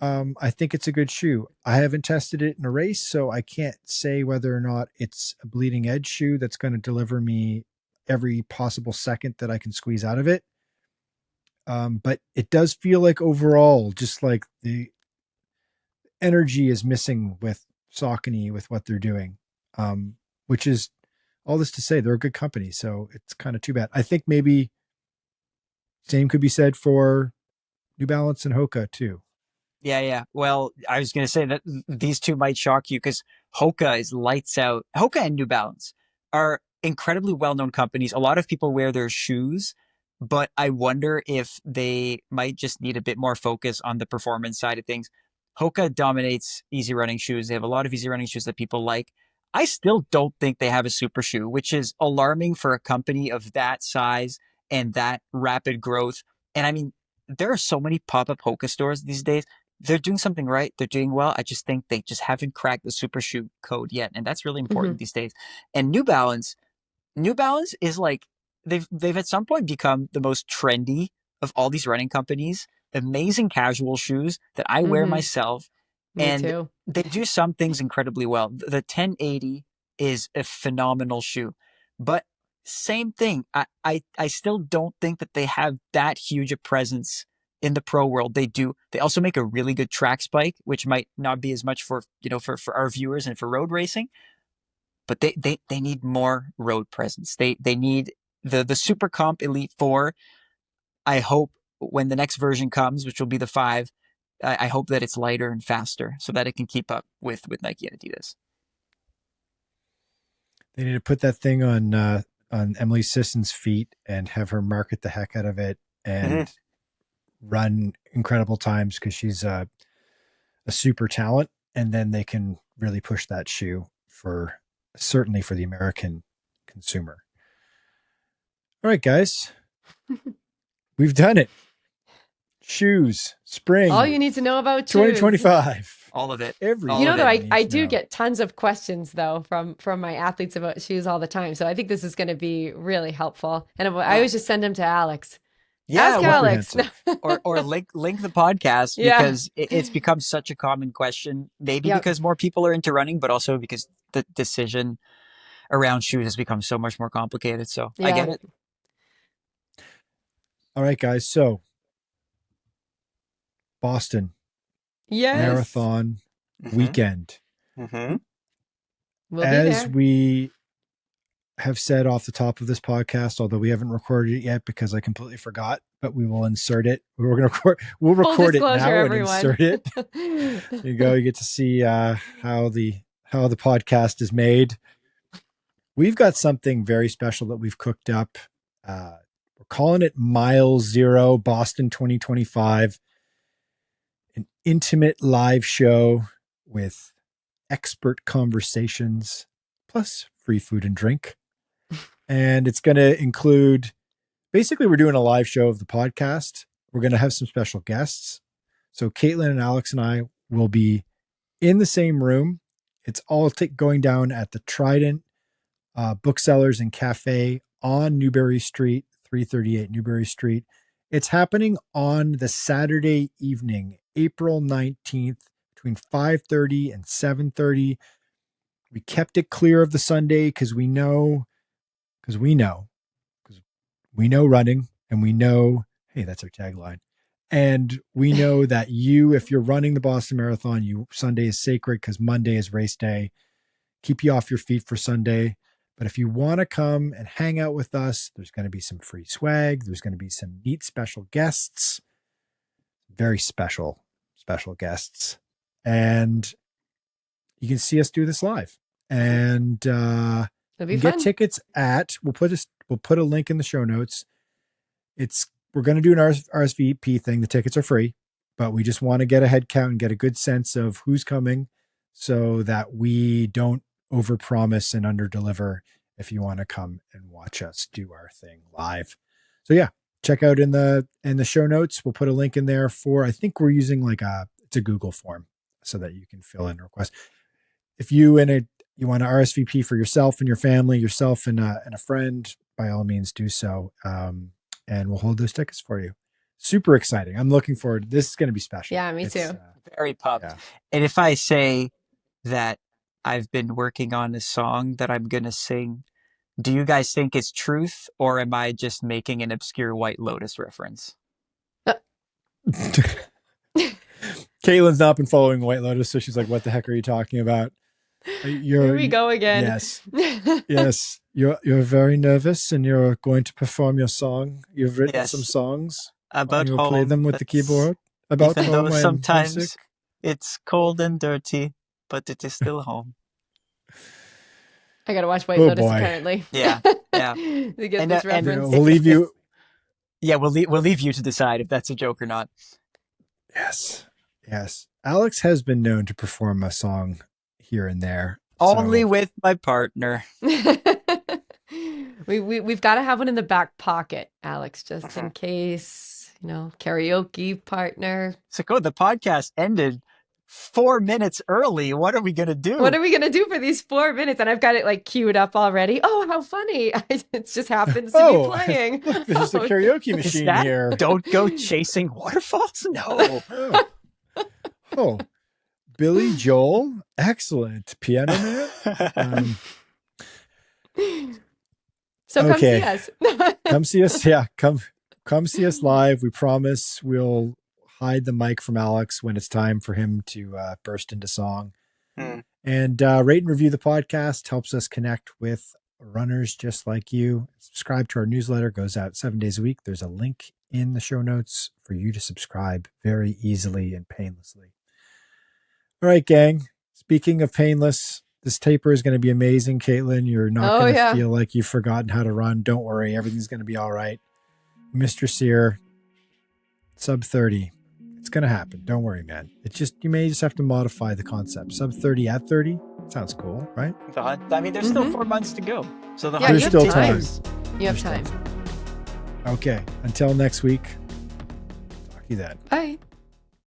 I think it's a good shoe. I haven't tested it in a race, so I can't say whether or not it's a bleeding edge shoe that's going to deliver me every possible second that I can squeeze out of it. But it does feel like overall, just like the energy is missing with Saucony with what they're doing, which is all this to say they're a good company. So it's kind of too bad. I think maybe same could be said for New Balance and Hoka too. Yeah. Well, I was going to say that these two might shock you because Hoka is lights out. Hoka and New Balance are incredibly well-known companies. A lot of people wear their shoes, but I wonder if they might just need a bit more focus on the performance side of things. Hoka dominates easy running shoes. They have a lot of easy running shoes that people like. I still don't think they have a super shoe, which is alarming for a company of that size and that rapid growth. And I mean, there are so many pop-up Hoka stores these days. They're doing something right. They're doing well. I just think they just haven't cracked the super shoe code yet. And that's really important these days. And New Balance is like, they've at some point become the most trendy of all these running companies. Amazing casual shoes that I wear myself. Me too. They do some things incredibly well. The 1080 is a phenomenal shoe, but same thing. I still don't think that they have that huge a presence in the pro world. They do. They also make a really good track spike, which might not be as much for our viewers and for road racing, but they need more road presence. They need the Super Comp Elite 4. I hope when the next version comes, which will be the 5, I hope that it's lighter and faster so that it can keep up with Nike and Adidas. They need to put that thing on Emily Sisson's feet and have her market the heck out of it and run incredible times because she's a super talent, and then they can really push that shoe certainly for the American consumer. All right, guys, we've done it. Shoes, spring, All you need to know about shoes. 2025. All of it. You know, though, I do get tons of questions though from my athletes about shoes all the time. So I think this is going to be really helpful. And I always just send them to Alex. Yeah, Ask Alex. or link the podcast because it's become such a common question. Maybe because more people are into running, but also because the decision around shoes has become so much more complicated. So I get it. All right, guys. So Boston Marathon weekend. We'll As we have said off the top of this podcast, although we haven't recorded it yet because I completely forgot, but we will insert it. We'll record it now everyone. And insert it. There you go. You get to see how the podcast is made. We've got something very special that we've cooked up. We're calling it Mile Zero Boston 2025. An intimate live show with expert conversations, plus free food and drink. And it's going to include, basically, we're doing a live show of the podcast. We're going to have some special guests. So Katelyn and Alex and I will be in the same room. It's all going down at the Trident Booksellers and Cafe on Newbury Street, 338 Newbury Street. It's happening on the Saturday evening, April 19th, between 5:30 and 7:30. We kept it clear of the Sunday because we know running, and we know, hey, that's our tagline. And we know that if you're running the Boston Marathon, Sunday is sacred because Monday is race day. Keep you off your feet for Sunday. But if you want to come and hang out with us, there's going to be some free swag. There's going to be some neat special guests, very special guests. And you can see us do this live. And it'll be get fun. tickets we'll put a link in the show notes. We're going to do an RSVP thing. The tickets are free, but we just want to get a head count and get a good sense of who's coming so that we don't overpromise and underdeliver if you want to come and watch us do our thing live. So yeah, check out in the show notes. We'll put a link in there I think we're using it's a Google form so that you can fill in requests. If you want to RSVP for yourself and your family, yourself and a friend, by all means do so. And we'll hold those tickets for you. Super exciting. I'm looking forward. This is going to be special. Yeah, me too. Very pumped. Yeah. And if I say that I've been working on a song that I'm going to sing, do you guys think it's truth, or am I just making an obscure White Lotus reference? Katelyn's not been following White Lotus, so she's like, what the heck are you talking about? Here we go again. Yes. Yes. You're very nervous and you're going to perform your song. You've written some songs. About you'll home. Play them with the keyboard. About even home. Though sometimes it's cold and dirty, but it is still home. I got to watch White Lotus apparently. Yeah. To get this reference. We'll leave you. Yeah, we'll leave you to decide if that's a joke or not. Yes. Alex has been known to perform a song here and there. Only with my partner. We've got to have one in the back pocket, Alex, just in case, karaoke partner. So the podcast ended 4 minutes early. What are we going to do? What are we going to do for these 4 minutes? And I've got it queued up already. Oh, how funny. It just happens to be playing. Look, there's a karaoke machine here. Don't go chasing waterfalls? No. Oh, Billy Joel. Excellent. Piano Man. So come see us. Come see us. Yeah. Come see us live. We promise we'll hide the mic from Alex when it's time for him to burst into song. And rate and review the podcast. Helps us connect with runners just like you. Subscribe to our newsletter. Goes out 7 days a week. There's a link in the show notes for you to subscribe very easily and painlessly. All right, gang. Speaking of painless, this taper is going to be amazing, Katelyn. You're not going to feel like you've forgotten how to run. Don't worry. Everything's going to be all right. Mr. Sear, Sub 30. It's going to happen. Don't worry, man. It's just, you may just have to modify the concept. Sub 30 at 30 sounds cool, right? I mean, there's still 4 months to go. So the Yeah, There's you have still time. time. You have There's time. still Okay. Until next week. Talk to you then. Bye.